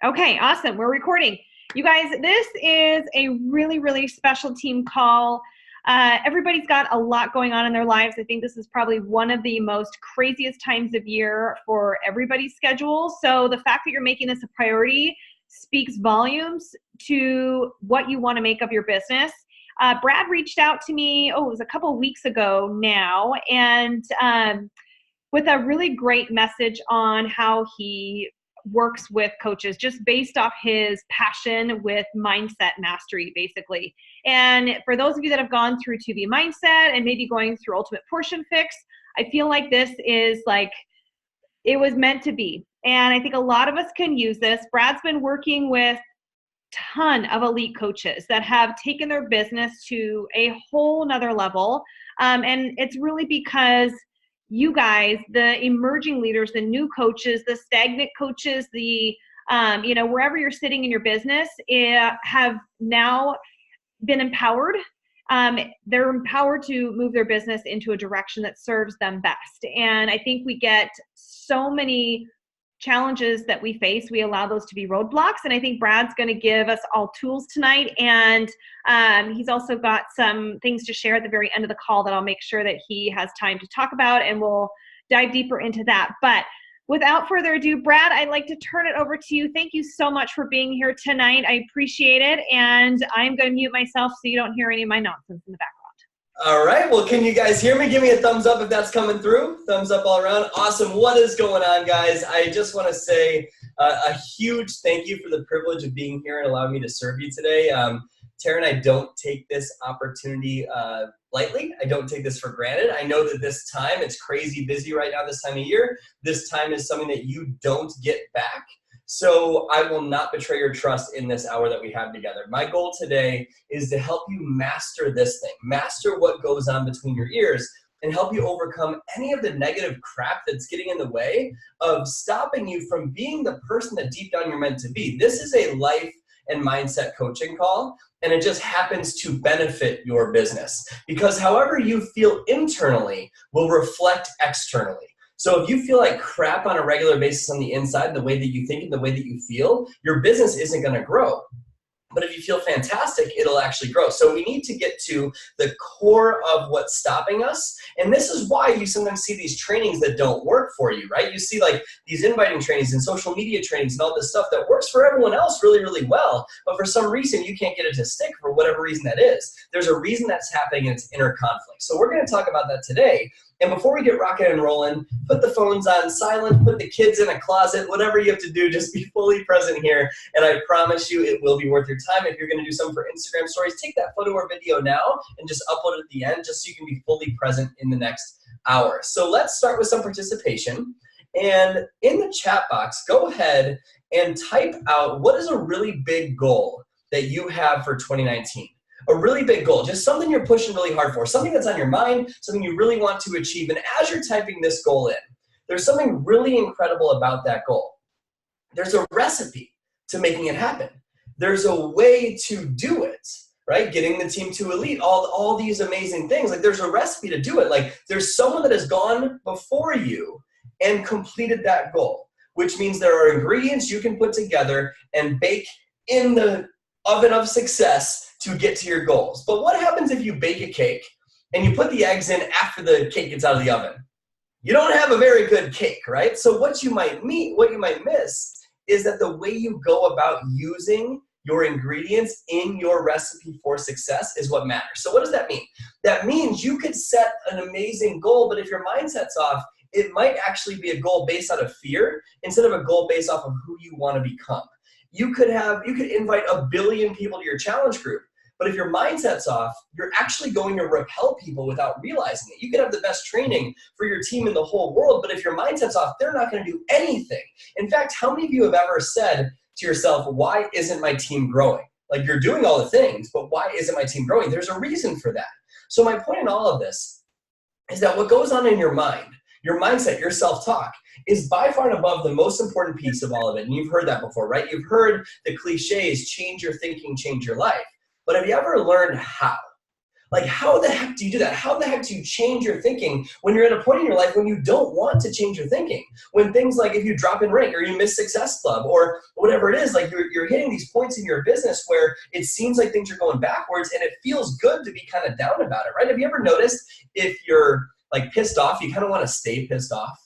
Okay, awesome. We're recording. You guys, this is a really, really special team call. Everybody's got a lot going on in their lives. I think this is probably one of the most craziest times of year for everybody's schedule. So the fact that you're making this a priority speaks volumes to what you want to make of your business. Brad reached out to me, it was a couple of weeks ago now, and with a really great message on how he works with coaches just based off his passion with mindset mastery, basically. And for those of you that have gone through To Be Mindset and maybe going through Ultimate Portion Fix, I feel like this is like, it was meant to be. And I think a lot of us can use this. Brad's been working with ton of elite coaches that have taken their business to a whole nother level. And it's really because you guys, the emerging leaders, the new coaches, the stagnant coaches, the, wherever you're sitting in your business, have now been empowered. They're empowered to move their business into a direction that serves them best. And I think we get so many challenges that we face, we allow those to be roadblocks. And I think Brad's going to give us all tools tonight. And he's also got some things to share at the very end of the call that I'll make sure that he has time to talk about, and we'll dive deeper into that. But without further ado, Brad, I'd like to turn it over to you. Thank you so much for being here tonight. I appreciate it. And I'm going to mute myself so you don't hear any of my nonsense in the background. All right, well, can you guys hear me? Give me a thumbs up if that's coming through. Thumbs up all around. Awesome. What is going on, guys? I just want to say a huge thank you for the privilege of being here and allowing me to serve you today. Tara and I don't take this opportunity lightly. I don't take this for granted. I know that this time, it's crazy busy right now this time of year. This time is something that you don't get back. So I will not betray your trust in this hour that we have together. My goal today is to help you master this thing, master what goes on between your ears, and help you overcome any of the negative crap that's getting in the way of stopping you from being the person that deep down you're meant to be. This is a life and mindset coaching call, and it just happens to benefit your business, because however you feel internally will reflect externally. So if you feel like crap on a regular basis on the inside, the way that you think and the way that you feel, your business isn't going to grow. But if you feel fantastic, it'll actually grow. So we need to get to the core of what's stopping us. And this is why you sometimes see these trainings that don't work for you, right? You see like these inviting trainings and social media trainings and all this stuff that works for everyone else really, really well. But for some reason, you can't get it to stick for whatever reason that is. There's a reason that's happening, and it's inner conflict. So we're going to talk about that today. And before we get rocking and rolling, put the phones on silent, put the kids in a closet, whatever you have to do, just be fully present here. And I promise you it will be worth your time. If you're going to do something for Instagram stories, take that photo or video now and just upload it at the end, just so you can be fully present in the next hour. So let's start with some participation. And in the chat box, go ahead and type out what is a really big goal that you have for 2019. A really big goal, just something you're pushing really hard for, something that's on your mind, something you really want to achieve. And as you're typing this goal in, there's something really incredible about that goal. There's a recipe to making it happen. There's a way to do it, right? Getting the team to elite, all these amazing things. Like there's a recipe to do it. Like there's someone that has gone before you and completed that goal, which means there are ingredients you can put together and bake in the oven of success to get to your goals. But what happens if you bake a cake and you put the eggs in after the cake gets out of the oven? You don't have a very good cake, right? So what you might miss is that the way you go about using your ingredients in your recipe for success is what matters. So what does that mean? That means you could set an amazing goal, but if your mindset's off, it might actually be a goal based out of fear instead of a goal based off of who you want to become. You could invite 1 billion people to your challenge group, but if your mindset's off, you're actually going to repel people without realizing it. You could have the best training for your team in the whole world, but if your mindset's off, they're not going to do anything. In fact, how many of you have ever said to yourself, why isn't my team growing? Like you're doing all the things, but why isn't my team growing? There's a reason for that. So my point in all of this is that what goes on in your mind, your mindset, your self-talk, is by far and above the most important piece of all of it. And you've heard that before, right? You've heard the cliches, change your thinking, change your life. But have you ever learned how? Like, how the heck do you do that? How the heck do you change your thinking when you're at a point in your life when you don't want to change your thinking? When things like if you drop in rank or you miss Success Club or whatever it is, like you're hitting these points in your business where it seems like things are going backwards and it feels good to be kind of down about it, right? Have you ever noticed if you're like pissed off, you kind of want to stay pissed off?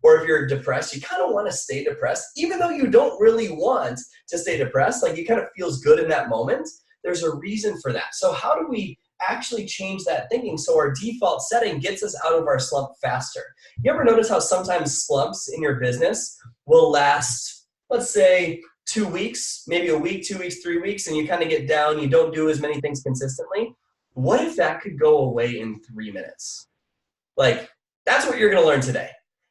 Or if you're depressed, you kind of want to stay depressed, even though you don't really want to stay depressed, like it kind of feels good in that moment. There's a reason for that. So how do we actually change that thinking so our default setting gets us out of our slump faster? You ever notice how sometimes slumps in your business will last, let's say 2 weeks, maybe a week, 2 weeks, 3 weeks, and you kind of get down, you don't do as many things consistently? What if that could go away in 3 minutes? Like, that's what you're going to learn today.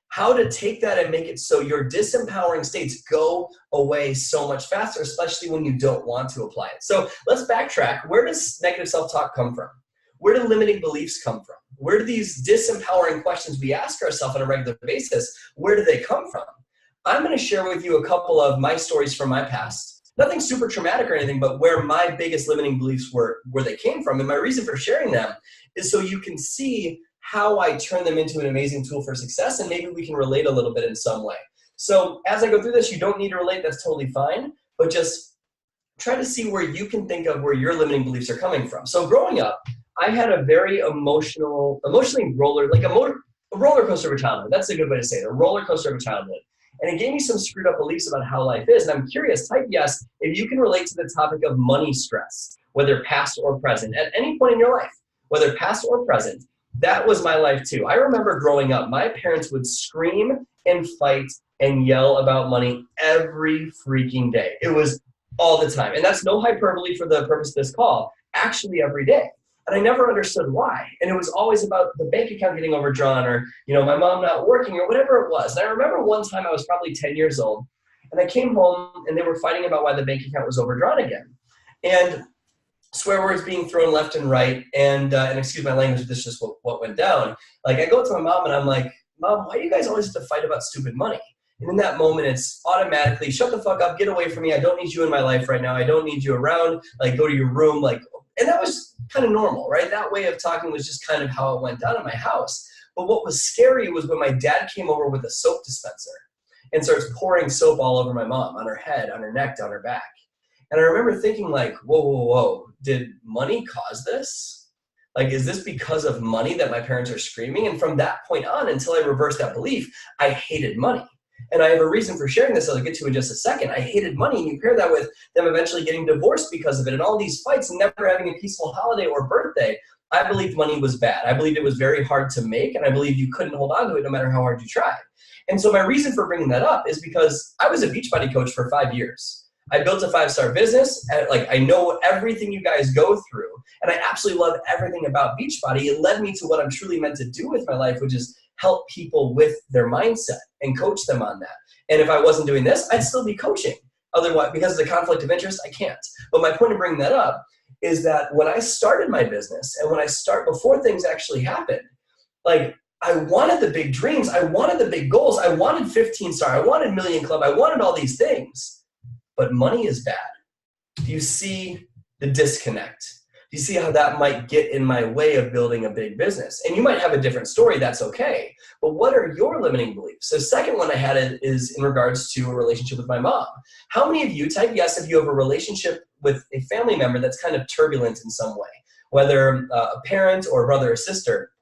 How to take that and make it so your disempowering states go away so much faster, especially when you don't want to apply it. So let's backtrack. Where does negative self-talk come from? Where do limiting beliefs come from? Where do these disempowering questions we ask ourselves on a regular basis, where do they come from? I'm going to share with you a couple of my stories from my past. Nothing super traumatic or anything, but where my biggest limiting beliefs were, where they came from. And my reason for sharing them is so you can see how I turn them into an amazing tool for success, and maybe we can relate a little bit in some way. So as I go through this, you don't need to relate, that's totally fine, but just try to see where you can think of where your limiting beliefs are coming from. So growing up, I had a very emotionally roller coaster of a childhood. That's a good way to say it, a roller coaster of a childhood. And it gave me some screwed up beliefs about how life is. And I'm curious, type yes if you can relate to the topic of money stress, whether past or present, at any point in your life, whether past or present. That was my life too. I remember growing up, my parents would scream and fight and yell about money every freaking day. It was all the time. And that's no hyperbole for the purpose of this call, actually every day. And I never understood why. And it was always about the bank account getting overdrawn or, my mom not working or whatever it was. And I remember one time I was probably 10 years old and I came home and they were fighting about why the bank account was overdrawn again. And swear words being thrown left and right, and excuse my language, this is just what went down. Like, I go to my mom and I'm like, Mom, why do you guys always have to fight about stupid money? And in that moment, it's automatically, shut the fuck up, get away from me, I don't need you in my life right now, I don't need you around, like, go to your room, like, and that was kind of normal, right? That way of talking was just kind of how it went down in my house. But what was scary was when my dad came over with a soap dispenser and starts pouring soap all over my mom, on her head, on her neck, down her back. And I remember thinking like, whoa, did money cause this? Like, is this because of money that my parents are screaming? And from that point on, until I reversed that belief, I hated money. And I have a reason for sharing this I'll get to in just a second. I hated money, and you pair that with them eventually getting divorced because of it and all these fights and never having a peaceful holiday or birthday. I believed money was bad. I believed it was very hard to make, and I believed you couldn't hold on to it no matter how hard you tried. And so my reason for bringing that up is because I was a Beachbody coach for 5 years. I built a 5-star business, and I know everything you guys go through, and I absolutely love everything about Beachbody. It led me to what I'm truly meant to do with my life, which is help people with their mindset and coach them on that. And if I wasn't doing this, I'd still be coaching. Otherwise, because of the conflict of interest, I can't. But my point of bringing that up is that when I started my business and before things actually happened, like, I wanted the big dreams, I wanted the big goals, I wanted 15-star, I wanted Million Club, I wanted all these things. But money is bad. Do you see the disconnect? Do you see how that might get in my way of building a big business? And you might have a different story, that's okay. But what are your limiting beliefs? So second one I had is in regards to a relationship with my mom. How many of you, type yes if you have a relationship with a family member that's kind of turbulent in some way, whether a parent or a brother or sister.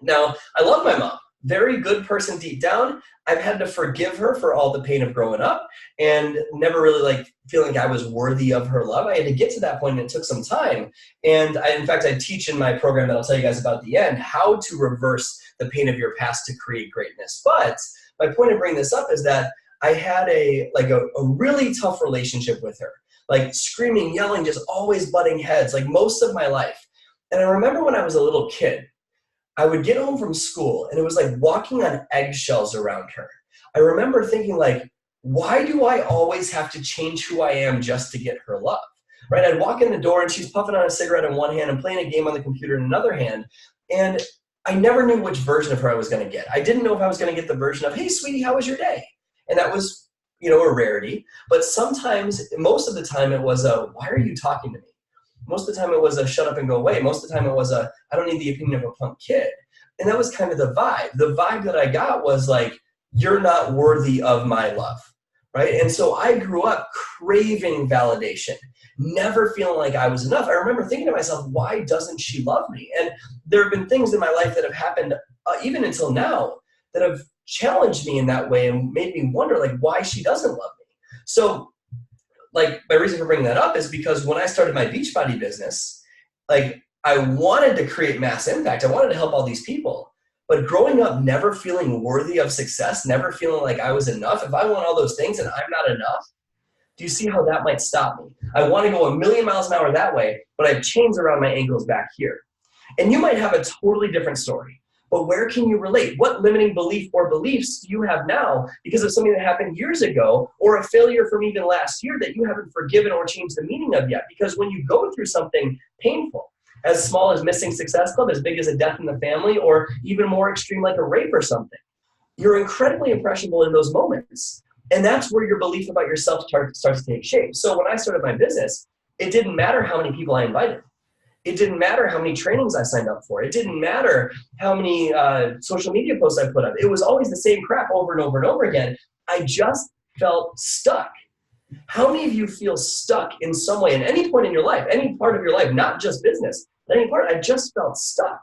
Now, I love my mom. Very good person deep down. I've had to forgive her for all the pain of growing up and never really feeling like I was worthy of her love. I had to get to that point, and it took some time. And in fact, I teach in my program that I'll tell you guys about at the end how to reverse the pain of your past to create greatness. But my point of bringing this up is that I had a really tough relationship with her, like screaming, yelling, just always butting heads, like most of my life. And I remember when I was a little kid, I would get home from school and it was like walking on eggshells around her. I remember thinking like, why do I always have to change who I am just to get her love? Right? I'd walk in the door and she's puffing on a cigarette in one hand and playing a game on the computer in another hand. And I never knew which version of her I was going to get. I didn't know if I was going to get the version of, hey, sweetie, how was your day? And that was, a rarity. But sometimes, most of the time it was why are you talking to me? Most of the time it was a shut up and go away. Most of the time it was a, I don't need the opinion of a punk kid. And that was kind of the vibe. The vibe that I got was like, you're not worthy of my love, right? And so I grew up craving validation, never feeling like I was enough. I remember thinking to myself, why doesn't she love me? And there have been things in my life that have happened even until now that have challenged me in that way and made me wonder like why she doesn't love me. So like my reason for bringing that up is because when I started my Beachbody business, like I wanted to create mass impact. I wanted to help all these people. But growing up, never feeling worthy of success, never feeling like I was enough, if I want all those things and I'm not enough, do you see how that might stop me? I want to go 1,000,000 miles an hour that way, but I have chains around my ankles back here. And you might have a totally different story. But where can you relate? What limiting belief or beliefs do you have now because of something that happened years ago or a failure from even last year that you haven't forgiven or changed the meaning of yet? Because when you go through something painful, as small as missing Success Club, as big as a death in the family, or even more extreme like a rape or something, you're incredibly impressionable in those moments. And that's where your belief about yourself starts to take shape. So when I started my business, it didn't matter how many people I invited. It didn't matter how many trainings I signed up for. It didn't matter how many social media posts I put up. It was always the same crap over and over and over again. I just felt stuck. How many of you feel stuck in some way, in any point in your life, any part of your life, not just business, any part? I just felt stuck.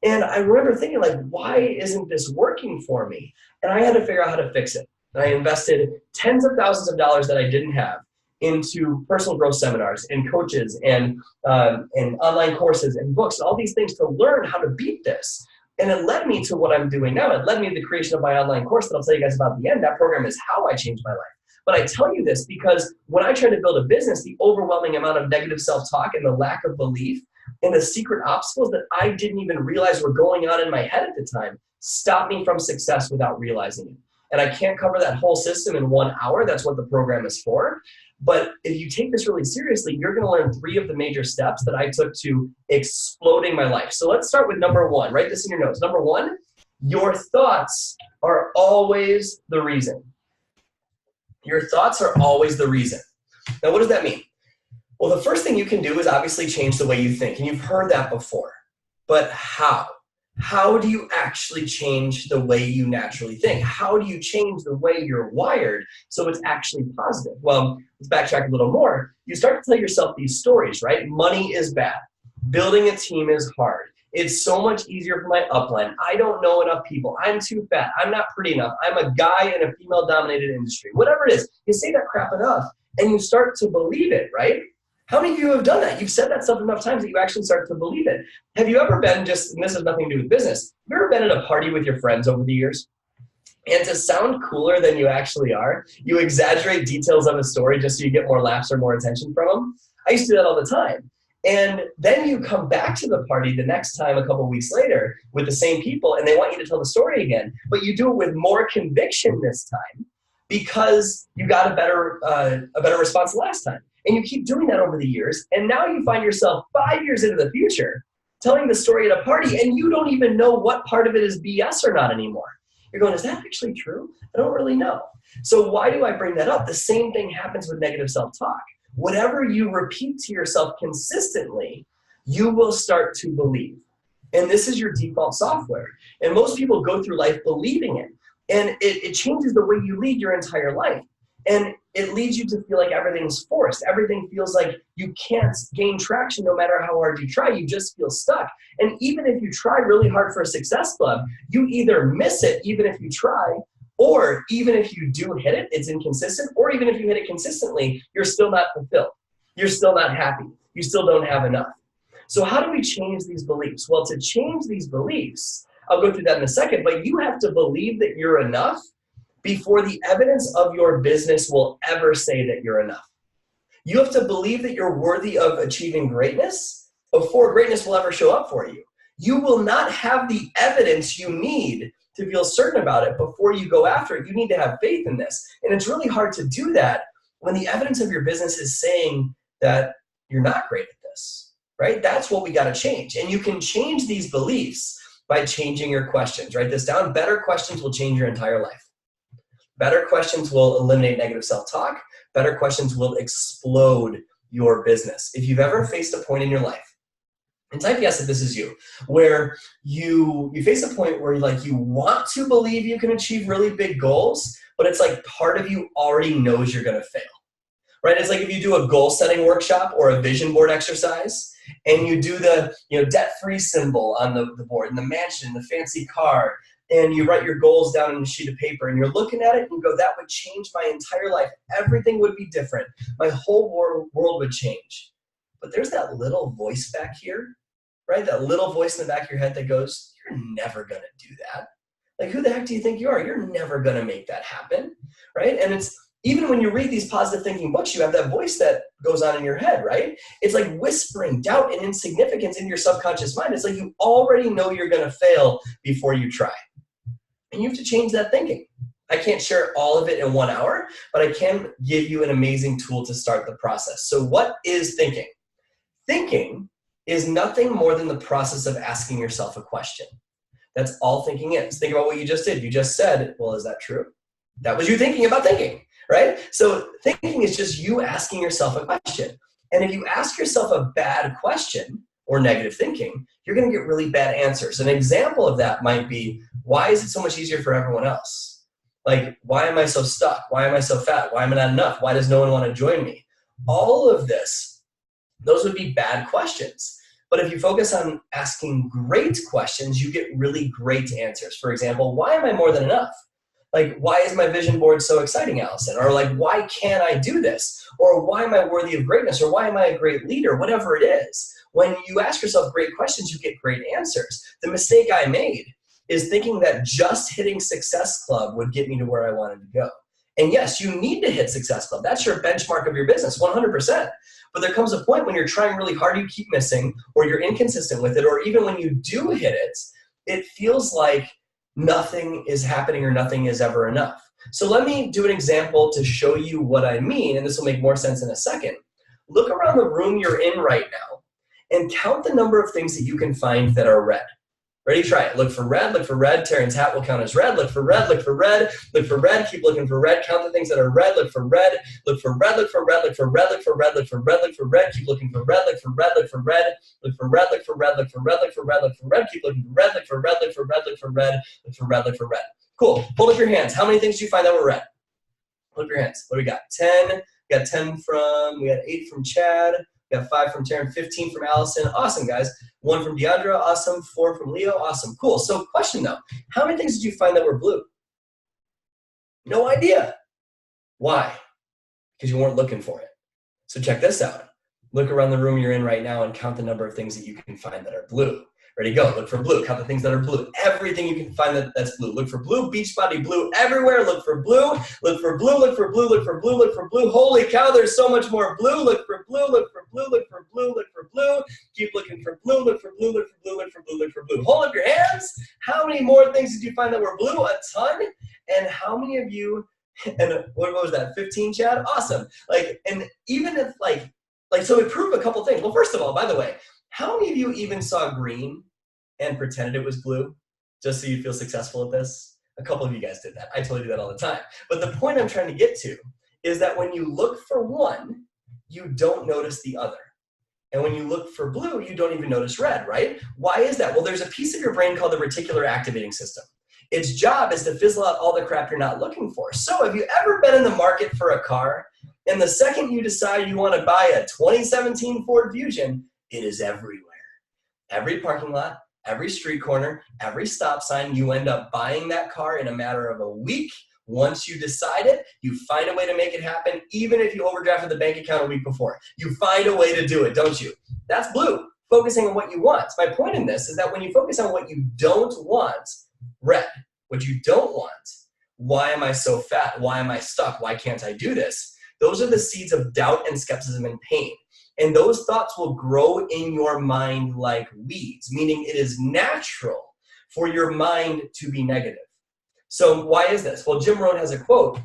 And I remember thinking like, why isn't this working for me? And I had to figure out how to fix it. And I invested tens of thousands of dollars that I didn't have into personal growth seminars and coaches and online courses and books and all these things to learn how to beat this. And it led me to what I'm doing now. It led me to the creation of my online course that I'll tell you guys about at the end. That program is how I changed my life. But I tell you this because when I tried to build a business, the overwhelming amount of negative self-talk and the lack of belief and the secret obstacles that I didn't even realize were going on in my head at the time stopped me from success without realizing it. And I can't cover that whole system in 1 hour. That's what the program is for. But if you take this really seriously, you're going to learn 3 of the major steps that I took to exploding my life. So let's start with number 1. Write this in your notes. Number 1, your thoughts are always the reason. Your thoughts are always the reason. Now, what does that mean? Well, the first thing you can do is obviously change the way you think. And you've heard that before. But how? How do you actually change the way you naturally think? How do you change the way you're wired so it's actually positive? Well, let's backtrack a little more. You start to tell yourself these stories, right? Money is bad. Building a team is hard. It's so much easier for my upline. I don't know enough people. I'm too fat. I'm not pretty enough. I'm a guy in a female-dominated industry. Whatever it is, you say that crap enough and you start to believe it, right? How many of you have done that? You've said that stuff enough times that you actually start to believe it. Have you ever been and this has nothing to do with business, have you ever been at a party with your friends over the years? And to sound cooler than you actually are, you exaggerate details of a story just so you get more laughs or more attention from them? I used to do that all the time. And then you come back to the party the next time a couple weeks later with the same people and they want you to tell the story again, but you do it with more conviction this time because you got a better response last time. And you keep doing that over the years. And now you find yourself 5 years into the future telling the story at a party and you don't even know what part of it is BS or not anymore. You're going, is that actually true? I don't really know. So why do I bring that up? The same thing happens with negative self-talk. Whatever you repeat to yourself consistently, you will start to believe. And this is your default software. And most people go through life believing it. And it changes the way you lead your entire life. And it leads you to feel like everything's forced. Everything feels like you can't gain traction no matter how hard you try. You just feel stuck. And even if you try really hard for a Success Club, you either miss it even if you try, or even if you do hit it, it's inconsistent, or even if you hit it consistently, you're still not fulfilled. You're still not happy. You still don't have enough. So how do we change these beliefs? Well, to change these beliefs, I'll go through that in a second, but you have to believe that you're enough before the evidence of your business will ever say that you're enough. You have to believe that you're worthy of achieving greatness before greatness will ever show up for you. You will not have the evidence you need to feel certain about it before you go after it. You need to have faith in this. And it's really hard to do that when the evidence of your business is saying that you're not great at this, right? That's what we got to change. And you can change these beliefs by changing your questions. Write this down. Better questions will change your entire life. Better questions will eliminate negative self-talk. Better questions will explode your business. If you've ever faced a point in your life, and type yes if this is you, where you face a point where you want to believe you can achieve really big goals, but it's like part of you already knows you're gonna fail, right? It's like if you do a goal setting workshop or a vision board exercise, and you do the debt-free symbol on the board, and the mansion, the fancy car, and you write your goals down on a sheet of paper, and you're looking at it and you go, that would change my entire life. Everything would be different. My whole world would change. But there's that little voice back here, right? That little voice in the back of your head that goes, you're never gonna do that. Like, who the heck do you think you are? You're never gonna make that happen, right? And it's, even when you read these positive thinking books, you have that voice that goes on in your head, right? It's like whispering doubt and insignificance in your subconscious mind. It's like you already know you're gonna fail before you try. And you have to change that thinking. I can't share all of it in 1 hour, but I can give you an amazing tool to start the process. So what is thinking? Thinking is nothing more than the process of asking yourself a question. That's all thinking is. Think about what you just did. You just said, well, is that true? That was you thinking about thinking, right? So thinking is just you asking yourself a question. And if you ask yourself a bad question or negative thinking, you're going to get really bad answers. An example of that might be, why is it so much easier for everyone else? Like, why am I so stuck? Why am I so fat? Why am I not enough? Why does no one want to join me? All of this, those would be bad questions. But if you focus on asking great questions, you get really great answers. For example, why am I more than enough? Like, why is my vision board so exciting, Allison? Or like, why can't I do this? Or why am I worthy of greatness? Or why am I a great leader? Whatever it is. When you ask yourself great questions, you get great answers. The mistake I made is thinking that just hitting Success Club would get me to where I wanted to go. And yes, you need to hit Success Club. That's your benchmark of your business, 100%. But there comes a point when you're trying really hard, you keep missing, or you're inconsistent with it, or even when you do hit it, it feels like nothing is happening or nothing is ever enough. So let me do an example to show you what I mean, and this will make more sense in a second. Look around the room you're in right now and count the number of things that you can find that are red. Ready? Try it. Look for red, look for red. Terrence's hat will count as red. Look for red, look for red, look for red. Keep looking for red. Count the things that are red. Look for red, look for red, look for red, look for red, look for red, look for red, look for red. Keep looking for red, look for red, look for red, look for red, look for red, look for red, look for red, look for red. Keep looking for red, look for red, look for red, look for red, look for red, look for red. Cool. Hold up your hands. How many things did you find that were red? Hold up your hands. What do we got? 10. We got 10 from, we got 8 from Chad. We got 5 from Taryn, 15 from Allison. Awesome, guys. 1 from Deandra. Awesome. 4 from Leo. Awesome. Cool. So question though, how many things did you find that were blue? No idea. Why? Because you weren't looking for it. So check this out. Look around the room you're in right now and count the number of things that you can find that are blue. Ready, go. Look for blue. Count the things that are blue. Everything you can find that's blue. Look for blue. Beachbody blue everywhere. Look for blue. Look for blue. Look for blue. Look for blue. Look for blue. Holy cow, there's so much more blue. Look for blue. Look for blue. Look for blue. Look for blue. Keep looking for blue. Look for blue. Look for blue. Look for blue. Look for blue. Hold up your hands. How many more things did you find that were blue? A ton. And how many of you, and what was that, 15, Chad? Awesome. Like, and even if so it proved a couple things. Well, first of all, by the way, how many of you even saw green and pretended it was blue just so you feel successful at this? A couple of you guys did that. I totally do that all the time. But the point I'm trying to get to is that when you look for one, you don't notice the other. And when you look for blue, you don't even notice red, right? Why is that? Well, there's a piece of your brain called the reticular activating system. Its job is to fizzle out all the crap you're not looking for. So have you ever been in the market for a car, and the second you decide you want to buy a 2017 Ford Fusion, it is everywhere. Every parking lot, every street corner, every stop sign, you end up buying that car in a matter of a week. Once you decide it, you find a way to make it happen, even if you overdrafted the bank account a week before. You find a way to do it, don't you? That's blue, focusing on what you want. My point in this is that when you focus on what you don't want, red, what you don't want, why am I so fat? Why am I stuck? Why can't I do this? Those are the seeds of doubt and skepticism and pain. And those thoughts will grow in your mind like weeds, meaning it is natural for your mind to be negative. So why is this? Well, Jim Rohn has a quote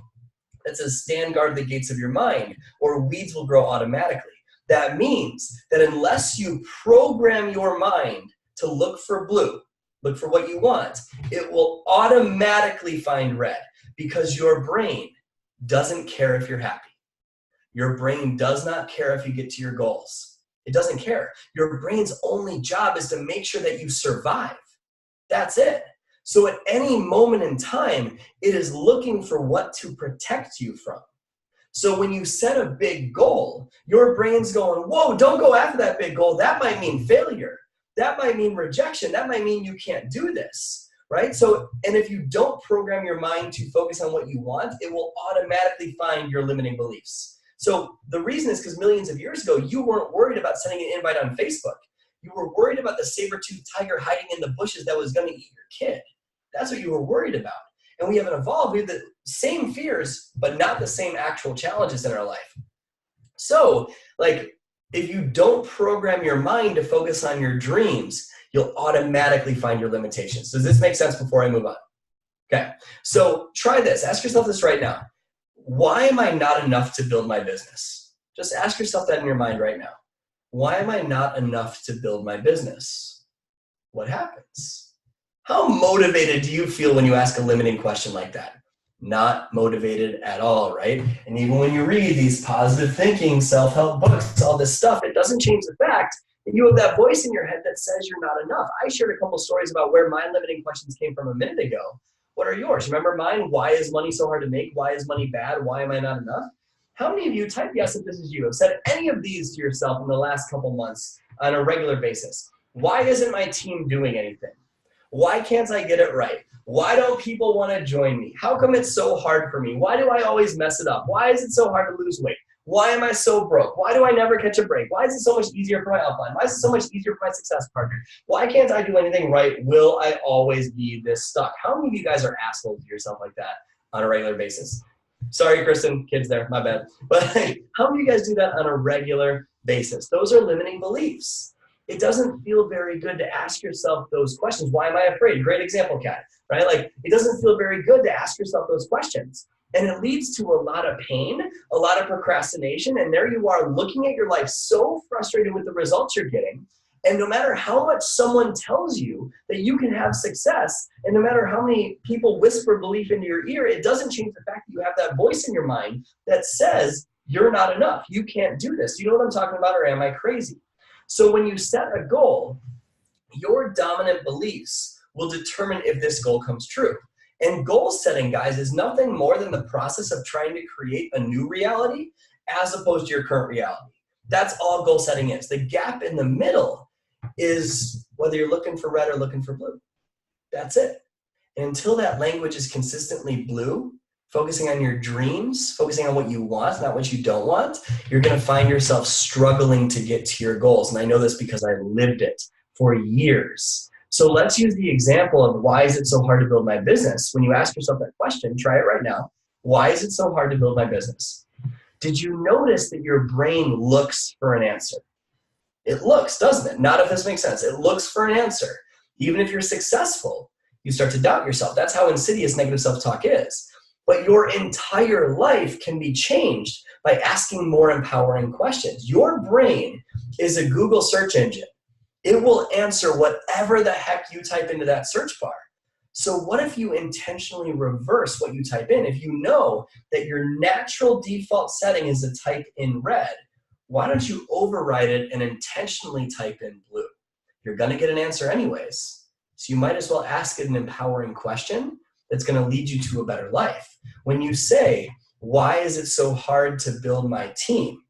that says, stand guard the gates of your mind, or weeds will grow automatically. That means that unless you program your mind to look for blue, look for what you want, it will automatically find red because your brain doesn't care if you're happy. Your brain does not care if you get to your goals. It doesn't care. Your brain's only job is to make sure that you survive. That's it. So at any moment in time, it is looking for what to protect you from. So when you set a big goal, your brain's going, whoa, don't go after that big goal. That might mean failure. That might mean rejection. That might mean you can't do this, right? So, and if you don't program your mind to focus on what you want, it will automatically find your limiting beliefs. So the reason is because millions of years ago, you weren't worried about sending an invite on Facebook. You were worried about the saber-toothed tiger hiding in the bushes that was going to eat your kid. That's what you were worried about. And we haven't evolved. We have the same fears, but not the same actual challenges in our life. So, like, if you don't program your mind to focus on your dreams, you'll automatically find your limitations. Does this make sense before I move on? Okay. So try this. Ask yourself this right now. Why am I not enough to build my business? Just ask yourself that in your mind right now. Why am I not enough to build my business? What happens? How motivated do you feel when you ask a limiting question like that? Not motivated at all, right? And even when you read these positive thinking, self-help books, all this stuff, it doesn't change the fact that you have that voice in your head that says you're not enough. I shared a couple stories about where my limiting questions came from a minute ago. What are yours? Remember mine? Why is money so hard to make? Why is money bad? Why am I not enough? How many of you, type yes if this is you, have said any of these to yourself in the last couple months on a regular basis? Why isn't my team doing anything? Why can't I get it right? Why don't people want to join me? How come it's so hard for me? Why do I always mess it up? Why is it so hard to lose weight? Why am I so broke? Why do I never catch a break? Why is it so much easier for my upline? Why is it so much easier for my success partner? Why can't I do anything right? Will I always be this stuck? How many of you guys are assholes to yourself like that on a regular basis? Sorry, Kristen, kids there, my bad. But how many of you guys do that on a regular basis? Those are limiting beliefs. It doesn't feel very good to ask yourself those questions. Why am I afraid? Great example, Kat, right? Like, it doesn't feel very good to ask yourself those questions. And it leads to a lot of pain, a lot of procrastination, and there you are looking at your life so frustrated with the results you're getting. And no matter how much someone tells you that you can have success, and no matter how many people whisper belief into your ear, it doesn't change the fact that you have that voice in your mind that says, you're not enough, you can't do this. You know what I'm talking about, or am I crazy? So when you set a goal, your dominant beliefs will determine if this goal comes true. And goal setting, guys, is nothing more than the process of trying to create a new reality as opposed to your current reality. That's all goal setting is. The gap in the middle is whether you're looking for red or looking for blue. That's it. And until that language is consistently blue, focusing on your dreams, focusing on what you want, not what you don't want, you're going to find yourself struggling to get to your goals. And I know this because I lived it for years. So let's use the example of why is it so hard to build my business? When you ask yourself that question, try it right now. Why is it so hard to build my business? Did you notice that your brain looks for an answer? It looks, doesn't it? Not if this makes sense. It looks for an answer. Even if you're successful, you start to doubt yourself. That's how insidious negative self-talk is. But your entire life can be changed by asking more empowering questions. Your brain is a Google search engine. It will answer whatever the heck you type into that search bar. So what if you intentionally reverse what you type in? If you know that your natural default setting is to type in red, why don't you override it and intentionally type in blue? You're going to get an answer anyways. So you might as well ask it an empowering question that's going to lead you to a better life. When you say, why is it so hard to build my team?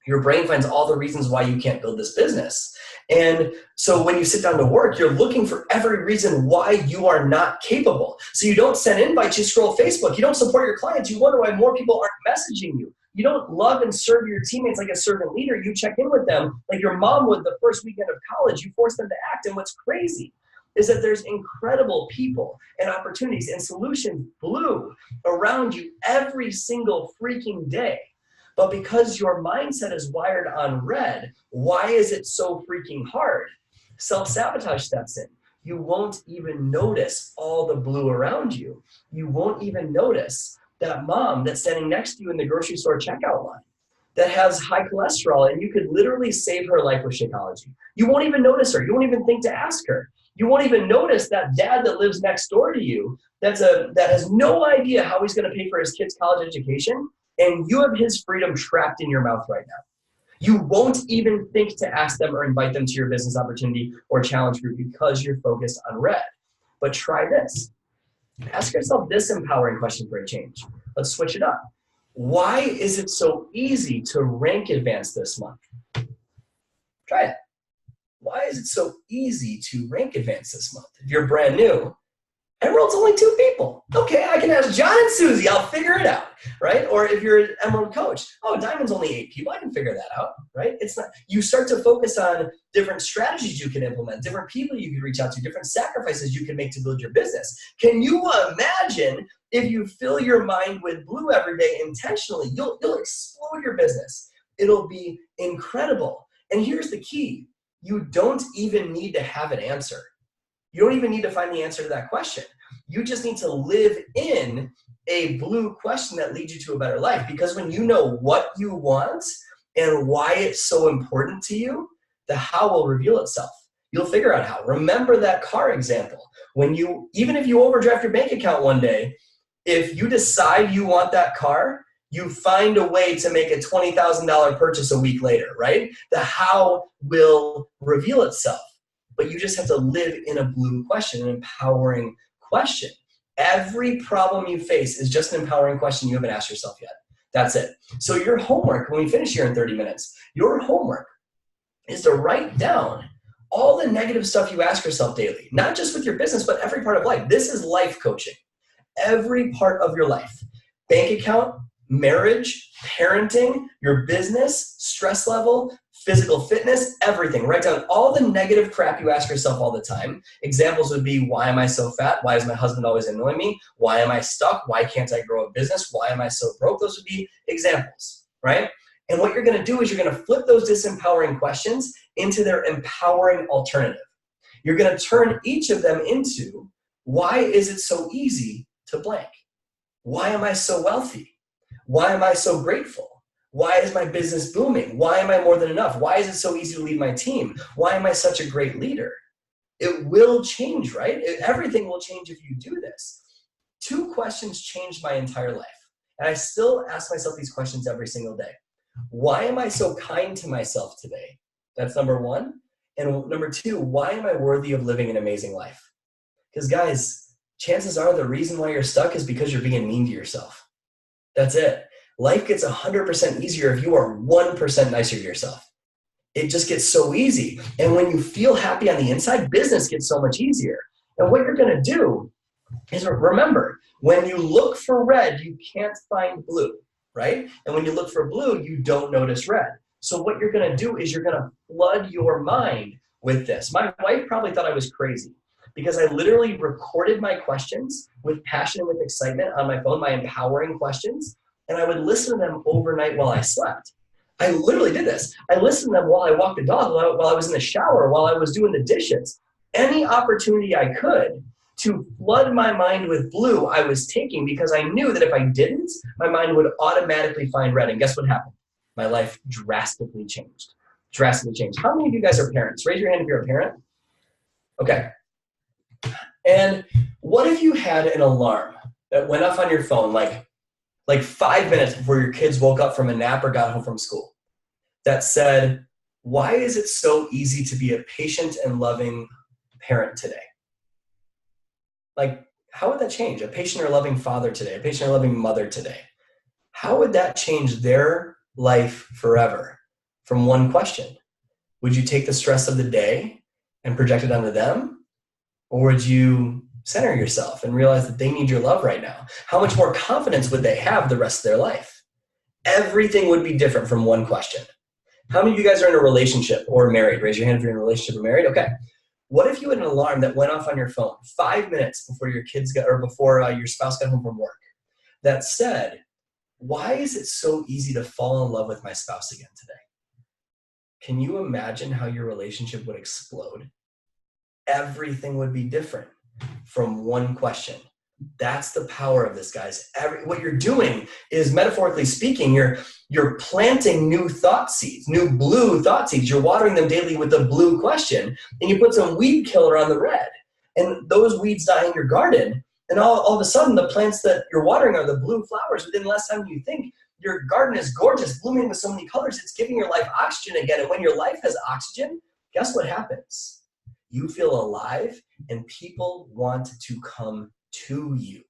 Your brain finds all the reasons why you can't build this business. And so when you sit down to work, you're looking for every reason why you are not capable. So you don't send invites, you scroll Facebook. You don't support your clients. You wonder why more people aren't messaging you. You don't love and serve your teammates like a servant leader. You check in with them like your mom would the first weekend of college. You force them to act. And what's crazy is that there's incredible people and opportunities and solutions blue around you every single freaking day. But because your mindset is wired on red, why is it so freaking hard? Self-sabotage steps in. You won't even notice all the blue around you. You won't even notice that mom that's standing next to you in the grocery store checkout line that has high cholesterol, and you could literally save her life with Shakeology. You won't even notice her. You won't even think to ask her. You won't even notice that dad that lives next door to you that has no idea how he's going to pay for his kid's college education, and you have his freedom trapped in your mouth right now. You won't even think to ask them or invite them to your business opportunity or challenge group because you're focused on red. But try this. Ask yourself this empowering question for a change. Let's switch it up. Why is it so easy to rank advance this month? Try it. Why is it so easy to rank advance this month? If you're brand new, Emerald's only 2 people. Okay, I can ask John and Susie. I'll figure it out, right? Or if you're an Emerald coach, oh, Diamond's only 8 people. I can figure that out, right? It's not. You start to focus on different strategies you can implement, different people you can reach out to, different sacrifices you can make to build your business. Can you imagine if you fill your mind with blue every day intentionally? You'll explode your business. It'll be incredible. And here's the key. You don't even need to have an answer. You don't even need to find the answer to that question. You just need to live in a blue question that leads you to a better life. Because when you know what you want and why it's so important to you, the how will reveal itself. You'll figure out how. Remember that car example. Even if you overdraft your bank account one day, if you decide you want that car, you find a way to make a $20,000 purchase a week later, right? The how will reveal itself. But you just have to live in a blue question, an empowering question. Every problem you face is just an empowering question you haven't asked yourself yet. That's it. So your homework, when we finish here in 30 minutes, your homework is to write down all the negative stuff you ask yourself daily, not just with your business, but every part of life. This is life coaching. Every part of your life. Bank account, marriage, parenting, your business, stress level, physical fitness, everything. Write down all the negative crap you ask yourself all the time. Examples would be, why am I so fat? Why is my husband always annoying me? Why am I stuck? Why can't I grow a business? Why am I so broke? Those would be examples, right? And what you're going to do is you're going to flip those disempowering questions into their empowering alternative. You're going to turn each of them into, why is it so easy to blank? Why am I so wealthy? Why am I so grateful? Why is my business booming? Why am I more than enough? Why is it so easy to lead my team? Why am I such a great leader? It will change, right? Everything will change if you do this. 2 questions changed my entire life. And I still ask myself these questions every single day. Why am I so kind to myself today? That's number 1. And number 2, why am I worthy of living an amazing life? Because guys, chances are the reason why you're stuck is because you're being mean to yourself. That's it. Life gets 100% easier if you are 1% nicer to yourself. It just gets so easy. And when you feel happy on the inside, business gets so much easier. And what you're going to do is, remember, when you look for red, you can't find blue, right? And when you look for blue, you don't notice red. So what you're going to do is you're going to flood your mind with this. My wife probably thought I was crazy because I literally recorded my questions with passion and with excitement on my phone, my empowering questions. And I would listen to them overnight while I slept. I literally did this. I listened to them while I walked the dog, while I was in the shower, while I was doing the dishes. Any opportunity I could to flood my mind with blue, I was taking, because I knew that if I didn't, my mind would automatically find red. And guess what happened? My life drastically changed. Drastically changed. How many of you guys are parents? Raise your hand if you're a parent. Okay. And what if you had an alarm that went off on your phone like 5 minutes before your kids woke up from a nap or got home from school, that said, why is it so easy to be a patient and loving parent today? Like, how would that change? A patient or loving father today, a patient or loving mother today. How would that change their life forever from one question? Would you take the stress of the day and project it onto them? Or would you center yourself and realize that they need your love right now? How much more confidence would they have the rest of their life? Everything would be different from one question. How many of you guys are in a relationship or married? Raise your hand if you're in a relationship or married. Okay. What if you had an alarm that went off on your phone 5 minutes before your kids got, or before your spouse got home from work, that said, why is it so easy to fall in love with my spouse again today? Can you imagine how your relationship would explode? Everything would be different from one question. That's the power of this, guys. What you're doing is, metaphorically speaking, you're planting new thought seeds, new blue thought seeds. You're watering them daily with the blue question, and you put some weed killer on the red. And those weeds die in your garden, and all of a sudden, the plants that you're watering are the blue flowers within less time than you think. your garden is gorgeous, blooming with so many colors. It's giving your life oxygen again. And when your life has oxygen, guess what happens? You feel alive and people want to come to you.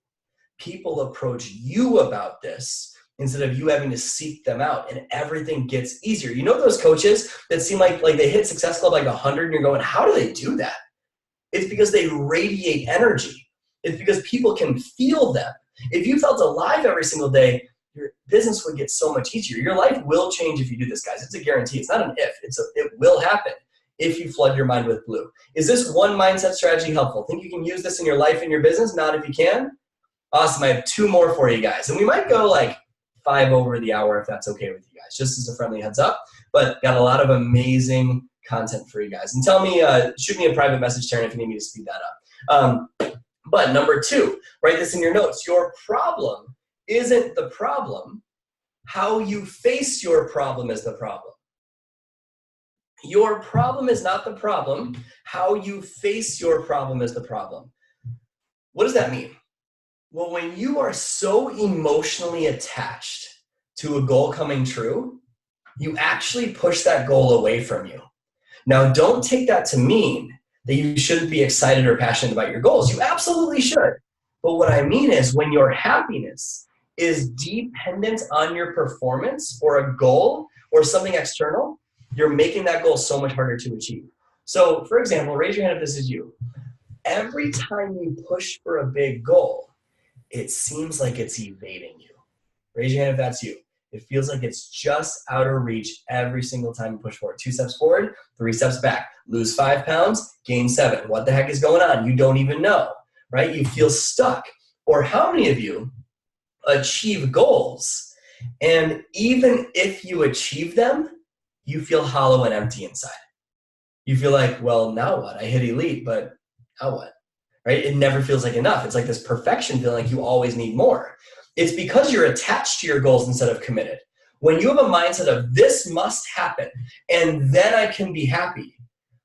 People approach you about this instead of you having to seek them out, and everything gets easier. You know those coaches that seem like they hit Success Club like 100 and you're going, how do they do that? It's because they radiate energy. It's because people can feel them. If you felt alive every single day, your business would get so much easier. Your life will change if you do this, guys. It's a guarantee. It's not an if. It will happen if you flood your mind with blue. Is this one mindset strategy helpful? Think you can use this in your life and your business? Not if you can? Awesome. I have 2 more for you guys. And we might go like 5 over the hour if that's okay with you guys, just as a friendly heads up. But got a lot of amazing content for you guys. And tell me, shoot me a private message, Taryn, if you need me to speed that up. But number 2, write this in your notes. Your problem isn't the problem. How you face your problem is the problem. Your problem is not the problem. How you face your problem is the problem. What does that mean? Well, when you are so emotionally attached to a goal coming true, you actually push that goal away from you. Now, don't take that to mean that you shouldn't be excited or passionate about your goals. You absolutely should. But what I mean is when your happiness is dependent on your performance or a goal or something external, you're making that goal so much harder to achieve. So, for example, raise your hand if this is you. Every time you push for a big goal, it seems like it's evading you. Raise your hand if that's you. It feels like it's just out of reach every single time you push forward. 2 steps forward, 3 steps back. Lose 5 pounds, gain 7. What the heck is going on? You don't even know, right? You feel stuck. Or how many of you achieve goals, and even if you achieve them, you feel hollow and empty inside? You feel like, well, now what? I hit elite, but now what? Right? It never feels like enough. It's like this perfection feeling like you always need more. It's because you're attached to your goals instead of committed. When you have a mindset of this must happen and then I can be happy,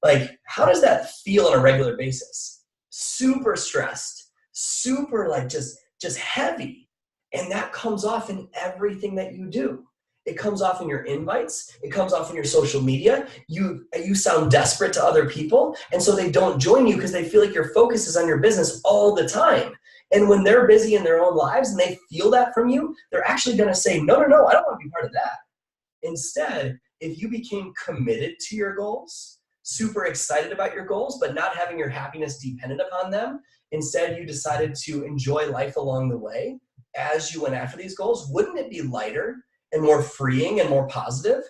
like how does that feel on a regular basis? Super stressed, super like just heavy. And that comes off in everything that you do. It comes off in your invites. It comes off in your social media. You sound desperate to other people. And so they don't join you because they feel like your focus is on your business all the time. And when they're busy in their own lives and they feel that from you, they're actually going to say, no, I don't want to be part of that. Instead, if you became committed to your goals, super excited about your goals, but not having your happiness dependent upon them, instead you decided to enjoy life along the way as you went after these goals, wouldn't it be lighter and more freeing and more positive?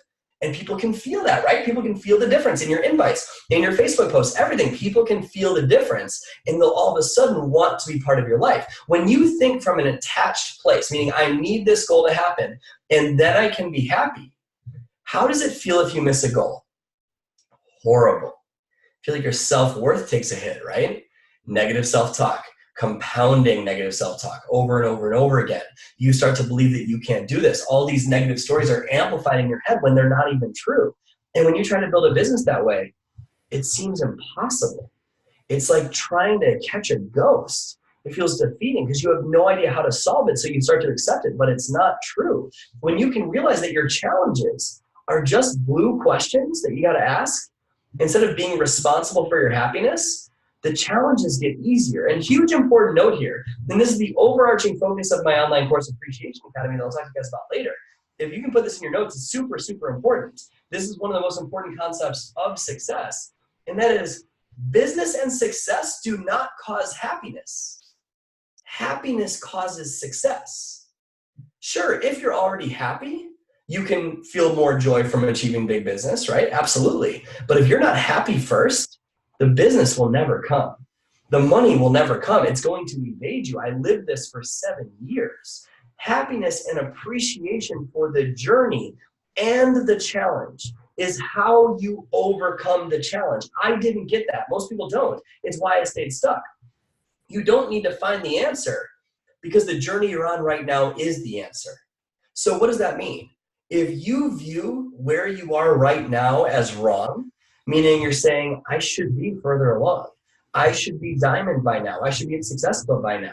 And people can feel that, right? People can feel the difference in your invites, in your Facebook posts, everything. People can feel the difference and they'll all of a sudden want to be part of your life. When you think from an attached place, meaning I need this goal to happen and then I can be happy, how does it feel if you miss a goal? Horrible. I feel like your self-worth takes a hit, right? Negative self-talk. Compounding negative self-talk over and over and over again. You start to believe that you can't do this. All these negative stories are amplified in your head when they're not even true. And when you try to build a business that way, it seems impossible. It's like trying to catch a ghost. It feels defeating because you have no idea how to solve it, so you start to accept it, but it's not true. When you can realize that your challenges are just blue questions that you got to ask, instead of being responsible for your happiness, the challenges get easier. And huge important note here, and this is the overarching focus of my online course Appreciation Academy that I'll talk to you guys about later. If you can put this in your notes, it's super, super important. This is one of the most important concepts of success, and that is business and success do not cause happiness. Happiness causes success. Sure, if you're already happy, you can feel more joy from achieving big business, right? Absolutely. But if you're not happy first, the business will never come. The money will never come. It's going to evade you. I lived this for 7 years. Happiness and appreciation for the journey and the challenge is how you overcome the challenge. I didn't get that. Most people don't. It's why I stayed stuck. You don't need to find the answer because the journey you're on right now is the answer. So what does that mean? If you view where you are right now as wrong, meaning you're saying, I should be further along. I should be diamond by now. I should be at Success Club by now.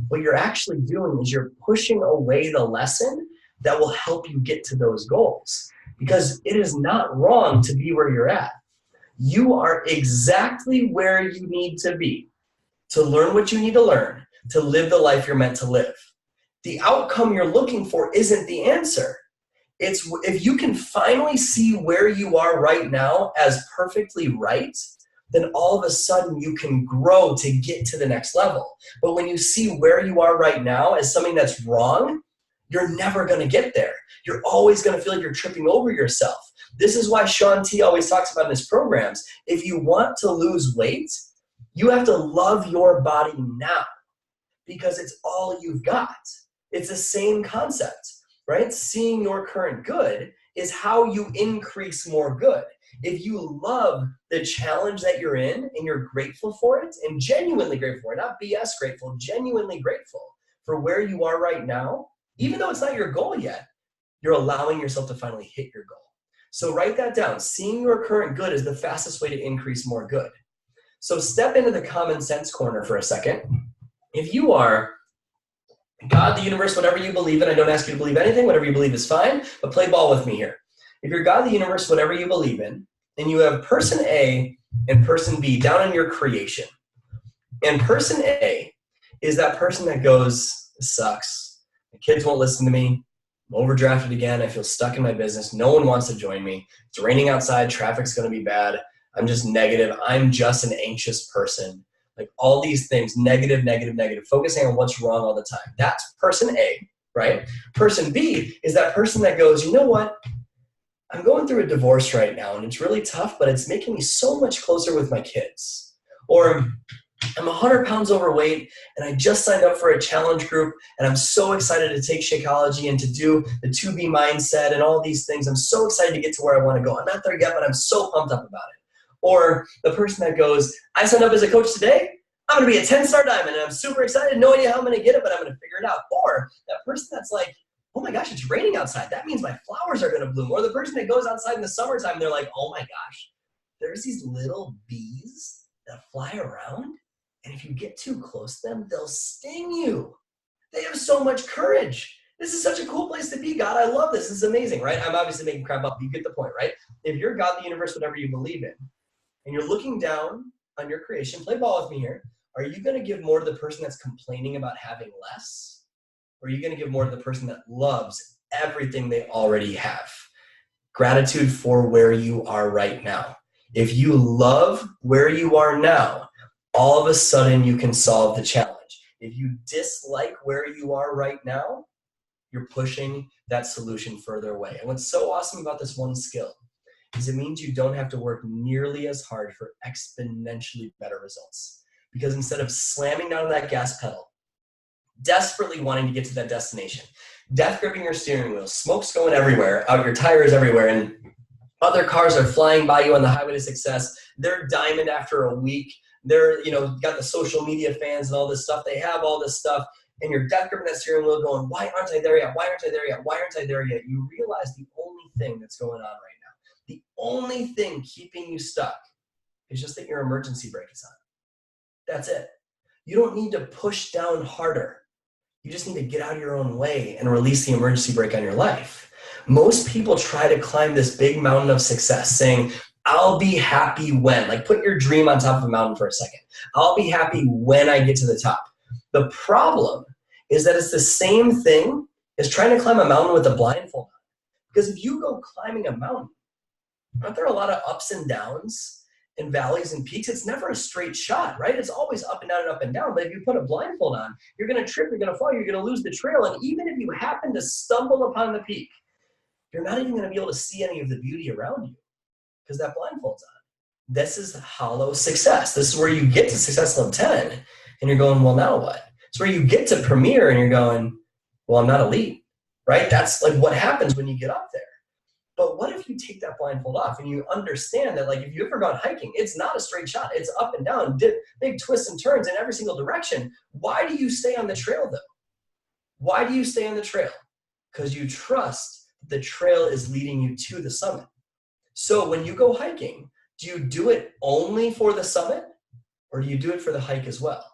What you're actually doing is you're pushing away the lesson that will help you get to those goals. Because it is not wrong to be where you're at. You are exactly where you need to be to learn what you need to learn, to live the life you're meant to live. The outcome you're looking for isn't the answer. It's if you can finally see where you are right now as perfectly right, then all of a sudden you can grow to get to the next level. But when you see where you are right now as something that's wrong, you're never going to get there. You're always going to feel like you're tripping over yourself. This is why Shaun T always talks about in his programs, if you want to lose weight, you have to love your body now because it's all you've got. It's the same concept, right? Seeing your current good is how you increase more good. If you love the challenge that you're in and you're grateful for it and genuinely grateful for it, not BS grateful, genuinely grateful for where you are right now, even though it's not your goal yet, you're allowing yourself to finally hit your goal. So write that down. Seeing your current good is the fastest way to increase more good. So step into the common sense corner for a second. If you are God, the universe, whatever you believe in, I don't ask you to believe anything, whatever you believe is fine, but play ball with me here. If you're God, the universe, whatever you believe in, and you have person A and person B down in your creation, and person A is that person that goes, this sucks, the kids won't listen to me, I'm overdrafted again, I feel stuck in my business, no one wants to join me, it's raining outside, traffic's going to be bad, I'm just negative, I'm just an anxious person. Like all these things, negative, negative, negative, focusing on what's wrong all the time. That's person A, right? Person B is that person that goes, you know what? I'm going through a divorce right now and it's really tough, but it's making me so much closer with my kids. Or I'm 100 pounds overweight and I just signed up for a challenge group and I'm so excited to take Shakeology and to do the 2B mindset and all these things. I'm so excited to get to where I want to go. I'm not there yet, but I'm so pumped up about it. Or the person that goes, I signed up as a coach today, I'm going to be a 10-star diamond and I'm super excited, no idea how I'm going to get it, but I'm going to figure it out. Or that person that's like, oh my gosh, it's raining outside. That means my flowers are going to bloom. Or the person that goes outside in the summertime, they're like, oh my gosh, there's these little bees that fly around. And if you get too close to them, they'll sting you. They have so much courage. This is such a cool place to be, God. I love this. This is amazing, right? I'm obviously making crap up. You get the point, right? If you're God, the universe, whatever you believe in, and you're looking down on your creation, play ball with me here. Are you going to give more to the person that's complaining about having less? Or are you going to give more to the person that loves everything they already have? Gratitude for where you are right now. If you love where you are now, all of a sudden you can solve the challenge. If you dislike where you are right now, you're pushing that solution further away. And what's so awesome about this one skill is it means you don't have to work nearly as hard for exponentially better results. Because instead of slamming down that gas pedal, desperately wanting to get to that destination, death gripping your steering wheel, smoke's going everywhere, out your tires everywhere, and other cars are flying by you on the highway to success, they're diamond after a week, they're, got the social media fans and all this stuff, they have all this stuff, and you're death gripping that steering wheel going, why aren't I there yet? Why aren't I there yet? Why aren't I there yet? You realize the only thing that's going on right now, the only thing keeping you stuck is just that your emergency brake is on. That's it. You don't need to push down harder. You just need to get out of your own way and release the emergency brake on your life. Most people try to climb this big mountain of success saying, I'll be happy when, like put your dream on top of a mountain for a second. I'll be happy when I get to the top. The problem is that it's the same thing as trying to climb a mountain with a blindfold on. Because if you go climbing a mountain, aren't there a lot of ups and downs and valleys and peaks? It's never a straight shot, right? It's always up and down and up and down. But if you put a blindfold on, you're going to trip, you're going to fall, you're going to lose the trail. And even if you happen to stumble upon the peak, you're not even going to be able to see any of the beauty around you because that blindfold's on. This is hollow success. This is where you get to success level 10 and you're going, well, now what? It's where you get to premier and you're going, well, I'm not elite, right? That's like what happens when you get up there. But what if you take that blindfold off and you understand that, like, if you've ever gone hiking, it's not a straight shot. It's up and down, big twists and turns in every single direction. Why do you stay on the trail, though? Why do you stay on the trail? Because you trust the trail is leading you to the summit. So when you go hiking, do you do it only for the summit or do you do it for the hike as well?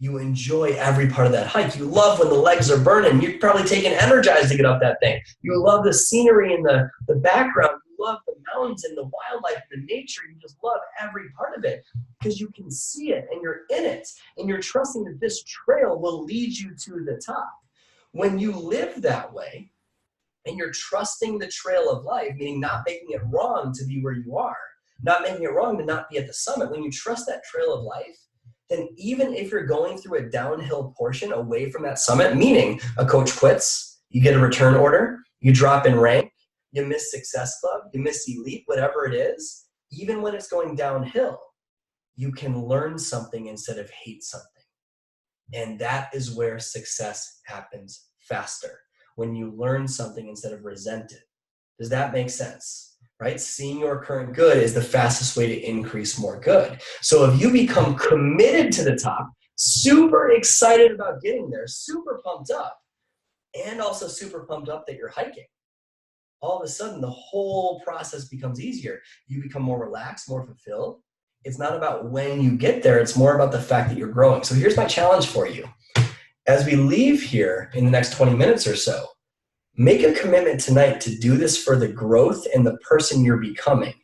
You enjoy every part of that hike. You love when the legs are burning. You're probably taking Energize to get up that thing. You love the scenery and the background. You love the mountains and the wildlife and the nature. You just love every part of it because you can see it and you're in it. And you're trusting that this trail will lead you to the top. When you live that way and you're trusting the trail of life, meaning not making it wrong to be where you are, not making it wrong to not be at the summit, when you trust that trail of life, then even if you're going through a downhill portion away from that summit, meaning a coach quits, you get a return order, you drop in rank, you miss Success Club, you miss Elite, whatever it is, even when it's going downhill, you can learn something instead of hate something. And that is where success happens faster, when you learn something instead of resent it. Does that make sense? Right? Seeing your current good is the fastest way to increase more good. So if you become committed to the top, super excited about getting there, super pumped up, and also super pumped up that you're hiking, all of a sudden the whole process becomes easier. You become more relaxed, more fulfilled. It's not about when you get there, it's more about the fact that you're growing. So here's my challenge for you. As we leave here in the next 20 minutes or so, make a commitment tonight to do this for the growth and the person you're becoming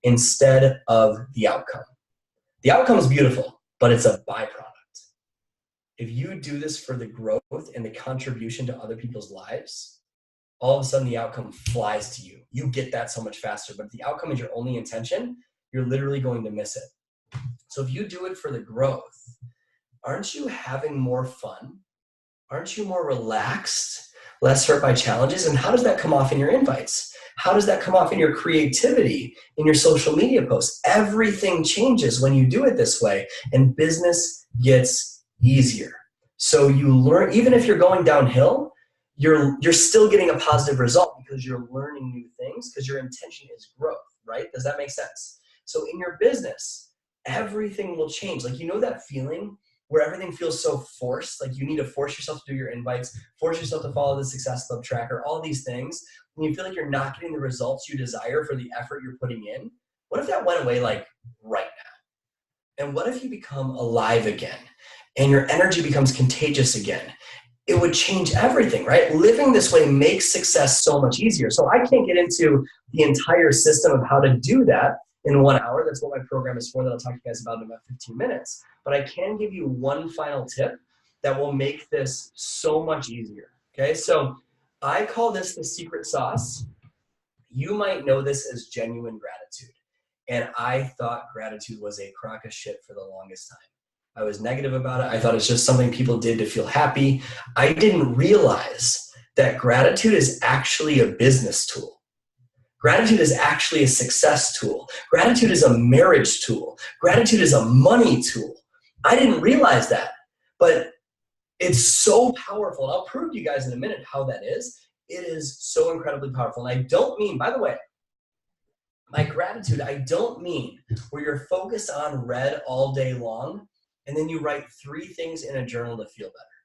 instead of the outcome. The outcome is beautiful, but it's a byproduct. If you do this for the growth and the contribution to other people's lives, all of a sudden the outcome flies to you. You get that so much faster. But if the outcome is your only intention, you're literally going to miss it. So if you do it for the growth, aren't you having more fun? Aren't you more relaxed? Less hurt by challenges? And how does that come off in your invites? How does that come off in your creativity, in your social media posts? Everything changes when you do it this way, and business gets easier. So you learn, even if you're going downhill, you're still getting a positive result because you're learning new things, because your intention is growth, right? Does that make sense? So in your business, everything will change. Like, you know that feeling where everything feels so forced, like you need to force yourself to do your invites, force yourself to follow the Success Club tracker, all these things, and you feel like you're not getting the results you desire for the effort you're putting in? What if that went away like right now? And what if you become alive again and your energy becomes contagious again? It would change everything, right? Living this way makes success so much easier. So I can't get into the entire system of how to do that in 1 hour. That's what my program is for, that I'll talk to you guys about in about 15 minutes. But I can give you one final tip that will make this so much easier. Okay, so I call this the secret sauce. You might know this as genuine gratitude. And I thought gratitude was a crock of shit for the longest time. I was negative about it. I thought it's just something people did to feel happy. I didn't realize that gratitude is actually a business tool. Gratitude is actually a success tool. Gratitude is a marriage tool. Gratitude is a money tool. I didn't realize that, but it's so powerful. And I'll prove to you guys in a minute how that is. It is so incredibly powerful. And I don't mean, by the way, my gratitude, I don't mean where you're focused on red all day long and then you write 3 things in a journal to feel better.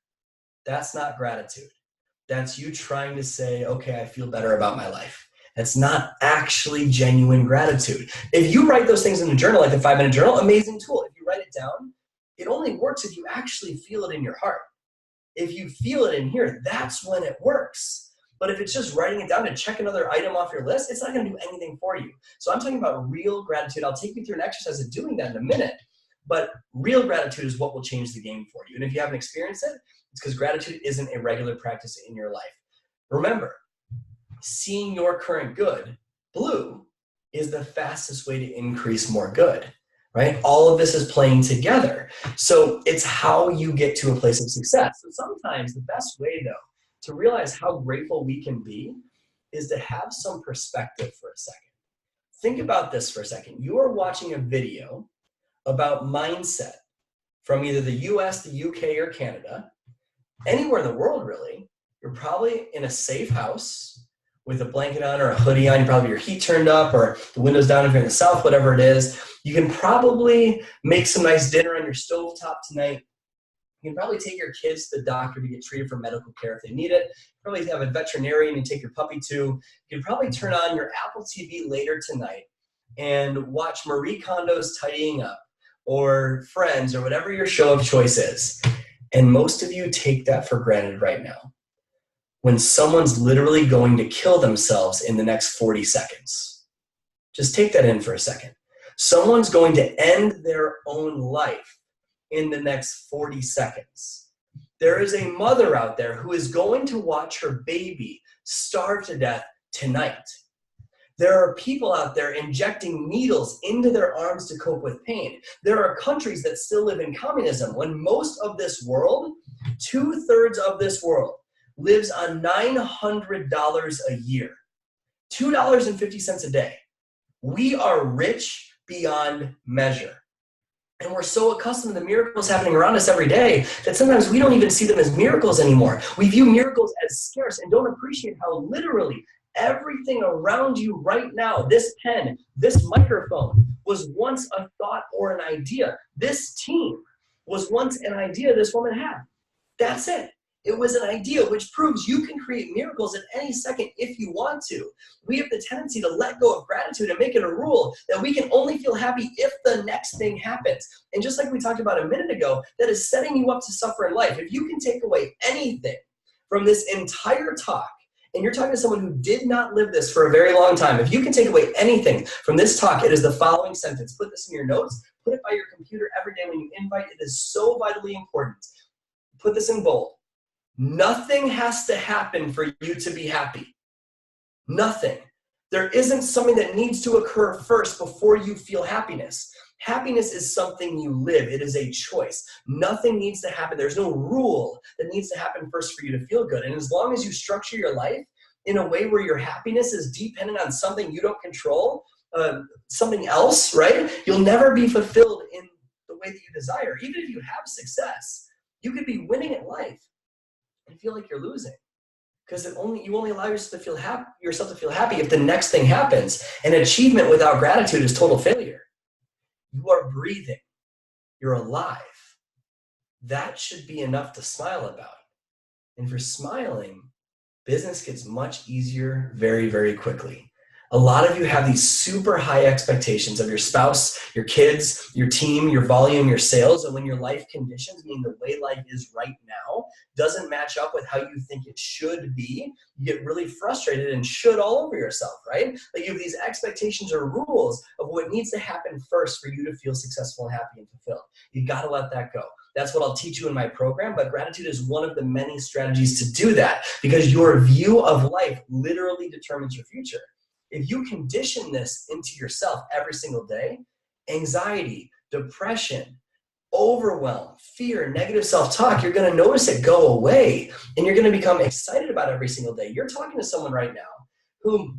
That's not gratitude. That's you trying to say, okay, I feel better about my life. That's not actually genuine gratitude. If you write those things in a journal, like the 5-minute journal, amazing tool. If you write it down, it only works if you actually feel it in your heart. If you feel it in here, that's when it works. But if it's just writing it down to check another item off your list, it's not going to do anything for you. So I'm talking about real gratitude. I'll take you through an exercise of doing that in a minute. But real gratitude is what will change the game for you. And if you haven't experienced it, it's because gratitude isn't a regular practice in your life. Remember, seeing your current good, blue, is the fastest way to increase more good, right? All of this is playing together. So it's how you get to a place of success. So sometimes the best way, though, to realize how grateful we can be is to have some perspective for a second. Think about this for a second. You are watching a video about mindset from either the US, the UK, or Canada, anywhere in the world, really. You're probably in a safe house with a blanket on or a hoodie on. You probably have your heat turned up or the windows down if you're in the South, whatever it is. You can probably make some nice dinner on your stovetop tonight. You can probably take your kids to the doctor to get treated for medical care if they need it. Probably have a veterinarian you take your puppy to. You can probably turn on your Apple TV later tonight and watch Marie Kondo's Tidying Up or Friends or whatever your show of choice is. And most of you take that for granted right now. When someone's literally going to kill themselves in the next 40 seconds. Just take that in for a second. Someone's going to end their own life in the next 40 seconds. There is a mother out there who is going to watch her baby starve to death tonight. There are people out there injecting needles into their arms to cope with pain. There are countries that still live in communism when most of this world, 2/3 of this world, lives on $900 a year, $2.50 a day. We are rich beyond measure. And we're so accustomed to the miracles happening around us every day that sometimes we don't even see them as miracles anymore. We view miracles as scarce and don't appreciate how literally everything around you right now, this pen, this microphone, was once a thought or an idea. This team was once an idea this woman had. That's it. It was an idea, which proves you can create miracles at any second if you want to. We have the tendency to let go of gratitude and make it a rule that we can only feel happy if the next thing happens. And just like we talked about a minute ago, that is setting you up to suffer in life. If you can take away anything from this entire talk, and you're talking to someone who did not live this for a very long time, if you can take away anything from this talk, it is the following sentence. Put this in your notes. Put it by your computer every day when you invite. It is so vitally important. Put this in bold. Nothing has to happen for you to be happy. Nothing. There isn't something that needs to occur first before you feel happiness. Happiness is something you live. It is a choice. Nothing needs to happen. There's no rule that needs to happen first for you to feel good. And as long as you structure your life in a way where your happiness is dependent on something you don't control, something else, right? You'll never be fulfilled in the way that you desire. Even if you have success, you could be winning at life and feel like you're losing, because you only allow yourself to feel happy if the next thing happens. And achievement without gratitude is total failure. You are breathing. You're alive. That should be enough to smile about. And for smiling, business gets much easier very, very quickly. A lot of you have these super high expectations of your spouse, your kids, your team, your volume, your sales. And when your life conditions, meaning the way life is right now, doesn't match up with how you think it should be, you get really frustrated and should all over yourself, right? Like you have these expectations or rules of what needs to happen first for you to feel successful and happy and fulfilled. You got to let that go. That's what I'll teach you in my program, but gratitude is one of the many strategies to do that, because your view of life literally determines your future. If you condition this into yourself every single day, anxiety, depression, overwhelm, fear, negative self-talk, you're going to notice it go away, and you're going to become excited about every single day. You're talking to someone right now who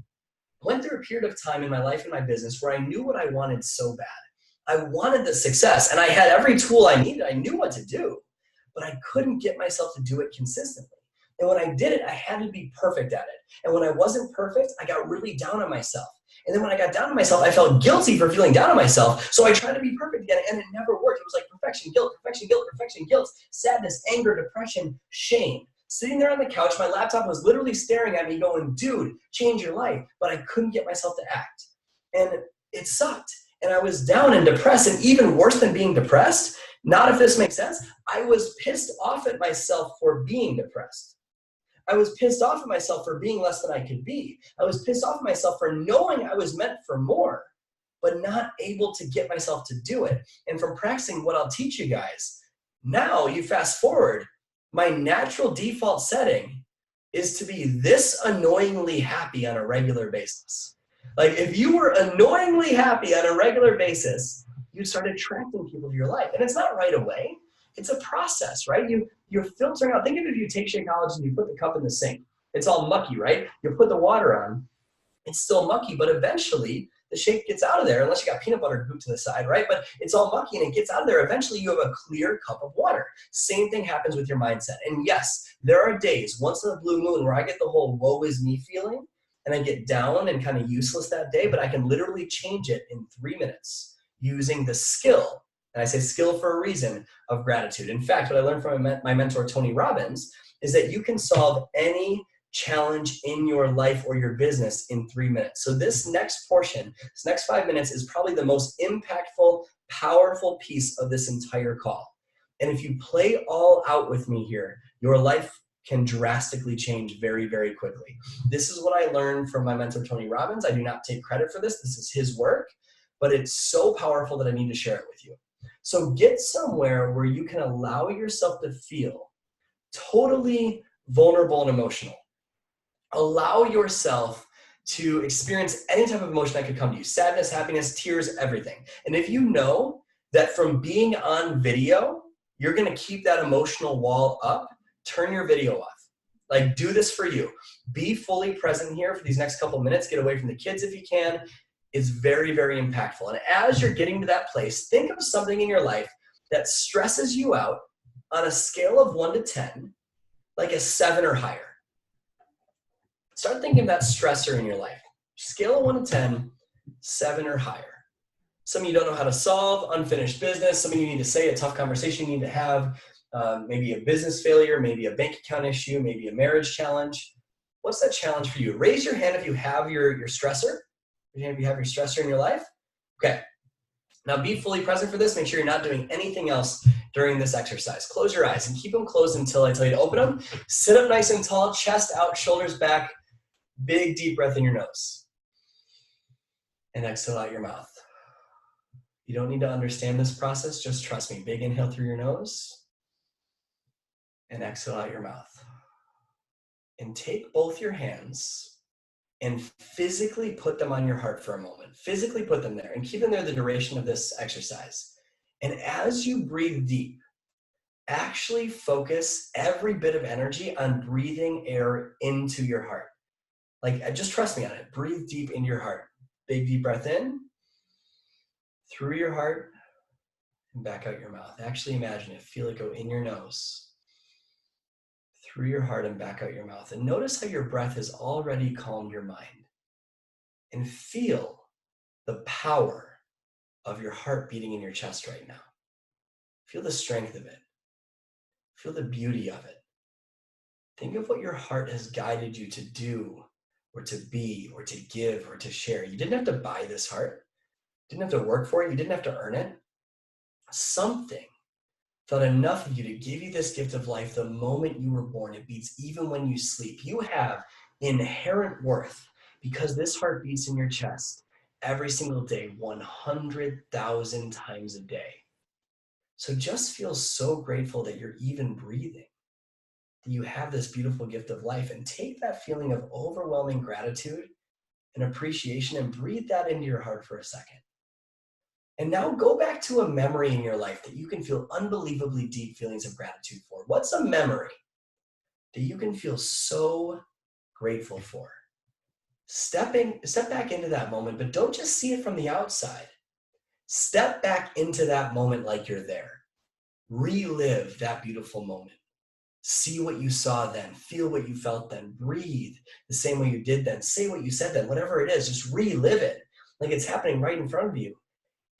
went through a period of time in my life and my business where I knew what I wanted so bad. I wanted the success, and I had every tool I needed. I knew what to do, but I couldn't get myself to do it consistently. And when I did it, I had to be perfect at it. And when I wasn't perfect, I got really down on myself. And then when I got down on myself, I felt guilty for feeling down on myself. So I tried to be perfect again, and it never worked. It was like perfection, guilt, perfection, guilt, perfection, guilt, sadness, anger, depression, shame. Sitting there on the couch, my laptop was literally staring at me going, dude, change your life. But I couldn't get myself to act. And it sucked. And I was down and depressed. And even worse than being depressed, not if this makes sense, I was pissed off at myself for being depressed. I was pissed off at myself for being less than I could be. I was pissed off at myself for knowing I was meant for more, but not able to get myself to do it. And from practicing what I'll teach you guys, now you fast forward, my natural default setting is to be this annoyingly happy on a regular basis. Like if you were annoyingly happy on a regular basis, you'd start attracting people to your life. And it's not right away. It's a process, right? You're filtering out. Think of if you take Shakeology and you put the cup in the sink. It's all mucky, right? You put the water on. It's still mucky, but eventually the shake gets out of there, unless you got peanut butter goop to the side, right? But it's all mucky and it gets out of there. Eventually you have a clear cup of water. Same thing happens with your mindset. And yes, there are days, once in a blue moon, where I get the whole woe is me feeling and I get down and kind of useless that day, but I can literally change it in 3 minutes using the skill, and I say skill for a reason, of gratitude. In fact, what I learned from my mentor, Tony Robbins, is that you can solve any challenge in your life or your business in 3 minutes. So this next portion, this next 5 minutes, is probably the most impactful, powerful piece of this entire call. And if you play all out with me here, your life can drastically change very, very quickly. This is what I learned from my mentor, Tony Robbins. I do not take credit for this. This is his work, but it's so powerful that I need to share it with you. So get somewhere where you can allow yourself to feel totally vulnerable and emotional. Allow yourself to experience any type of emotion that could come to you. Sadness, happiness, tears, everything. And if you know that from being on video, you're gonna keep that emotional wall up, turn your video off. Like, do this for you. Be fully present here for these next couple minutes. Get away from the kids if you can. It's very, very impactful. And as you're getting to that place, think of something in your life that stresses you out on a scale of 1 to 10, like a 7 or higher. Start thinking of that stressor in your life. Scale of 1 to 10, 7 or higher. Some of you don't know how to solve, unfinished business. Some of you need to say a tough conversation you need to have, maybe a business failure, maybe a bank account issue, maybe a marriage challenge. What's that challenge for you? Raise your hand if you have your stressor. Raise your hand if you have your stressor in your life. Okay. Now be fully present for this. Make sure you're not doing anything else during this exercise. Close your eyes and keep them closed until I tell you to open them. Sit up nice and tall, chest out, shoulders back. Big deep breath in your nose. And exhale out your mouth. You don't need to understand this process. Just trust me. Big inhale through your nose. And exhale out your mouth. And take both your hands and physically put them on your heart for a moment. Physically put them there and keep them there the duration of this exercise. And as you breathe deep, actually focus every bit of energy on breathing air into your heart. Like, just trust me on it. Breathe deep into your heart. Big deep breath in, through your heart, and back out your mouth. Actually imagine it. Feel it go in your nose, through your heart, and back out your mouth. And notice how your breath has already calmed your mind. And feel the power of your heart beating in your chest right now. Feel the strength of it. Feel the beauty of it. Think of what your heart has guided you to do, or to be, or to give, or to share. You didn't have to buy this heart. You didn't have to work for it. You didn't have to earn it. Something thought enough of you to give you this gift of life the moment you were born. It beats even when you sleep. You have inherent worth because this heart beats in your chest every single day, 100,000 times a day. So just feel so grateful that you're even breathing, that you have this beautiful gift of life, and take that feeling of overwhelming gratitude and appreciation and breathe that into your heart for a second. And now go back to a memory in your life that you can feel unbelievably deep feelings of gratitude for. What's a memory that you can feel so grateful for? Step back into that moment, but don't just see it from the outside. Step back into that moment like you're there. Relive that beautiful moment. See what you saw then. Feel what you felt then. Breathe the same way you did then. Say what you said then. Whatever it is, just relive it like it's happening right in front of you.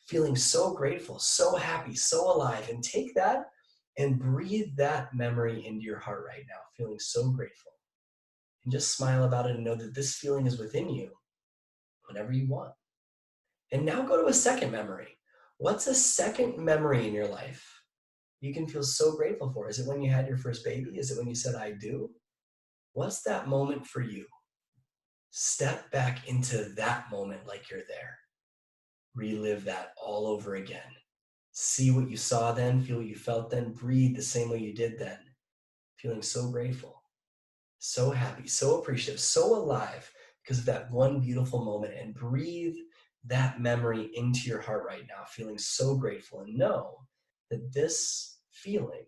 Feeling so grateful, so happy, so alive. And take that and breathe that memory into your heart right now. Feeling so grateful. And just smile about it and know that this feeling is within you whenever you want. And now go to a second memory. What's a second memory in your life you can feel so grateful for? Is it when you had your first baby? Is it when you said, I do? What's that moment for you? Step back into that moment like you're there. Relive that all over again. See what you saw then, feel what you felt then, breathe the same way you did then. Feeling so grateful, so happy, so appreciative, so alive because of that one beautiful moment, and breathe that memory into your heart right now, feeling so grateful, and know that this feeling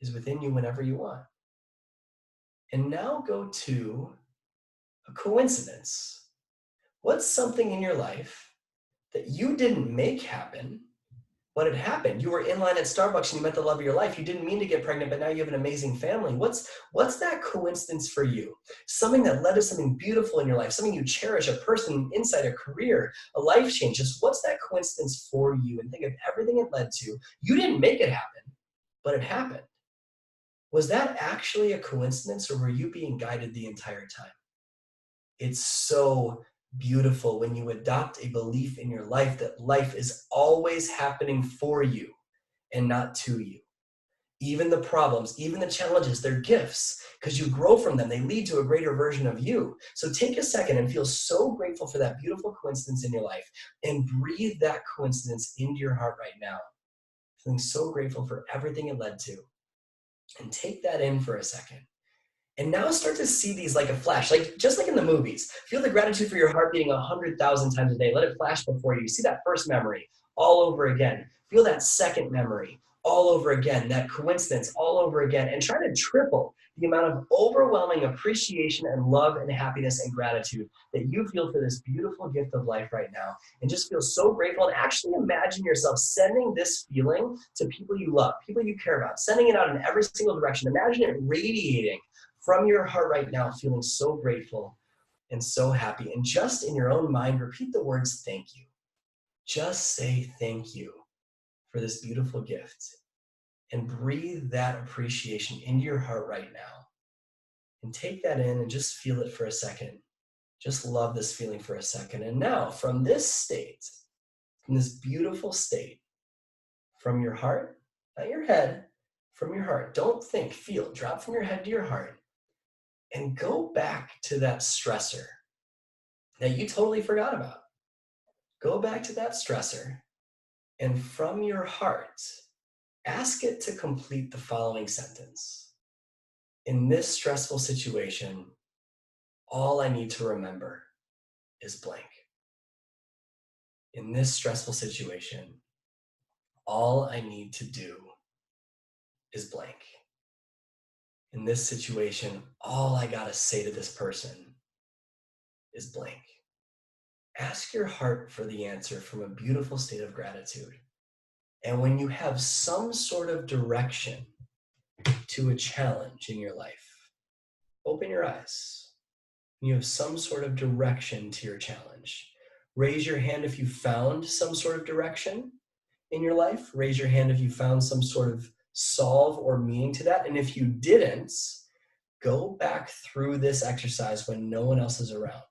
is within you whenever you want. And now go to a coincidence. What's something in your life that you didn't make happen, but it happened? You were in line at Starbucks and you met the love of your life. You didn't mean to get pregnant, but now you have an amazing family. What's that coincidence for you? Something that led to something beautiful in your life, something you cherish, a person, insight, a career, a life change. Just what's that coincidence for you? And think of everything it led to. You didn't make it happen, but it happened. Was that actually a coincidence, or were you being guided the entire time? It's so beautiful when you adopt a belief in your life that life is always happening for you and not to you. Even the problems, even the challenges, they're gifts because you grow from them. They lead to a greater version of you. So take a second and feel so grateful for that beautiful coincidence in your life and breathe that coincidence into your heart right now. Feeling so grateful for everything it led to. And take that in for a second. And now start to see these like a flash, like just like in the movies. Feel the gratitude for your heart beating 100,000 times a day. Let it flash before you. See that first memory all over again. Feel that second memory all over again, that coincidence all over again, and try to triple the amount of overwhelming appreciation and love and happiness and gratitude that you feel for this beautiful gift of life right now. And just feel so grateful, and actually imagine yourself sending this feeling to people you love, people you care about, sending it out in every single direction. Imagine it radiating from your heart right now, feeling so grateful and so happy. And just in your own mind, repeat the words, thank you. Just say thank you for this beautiful gift, and breathe that appreciation into your heart right now. And take that in and just feel it for a second. Just love this feeling for a second. And now from this state, from this beautiful state, from your heart, not your head, from your heart, don't think, feel, drop from your head to your heart and go back to that stressor that you totally forgot about. Go back to that stressor, and from your heart, ask it to complete the following sentence. In this stressful situation, all I need to remember is blank. In this stressful situation, all I need to do is blank. In this situation, all I gotta say to this person is blank. Ask your heart for the answer from a beautiful state of gratitude. And when you have some sort of direction to a challenge in your life, open your eyes. You have some sort of direction to your challenge. Raise your hand if you found some sort of direction in your life. Raise your hand if you found some sort of solve or meaning to that. And if you didn't, go back through this exercise when no one else is around.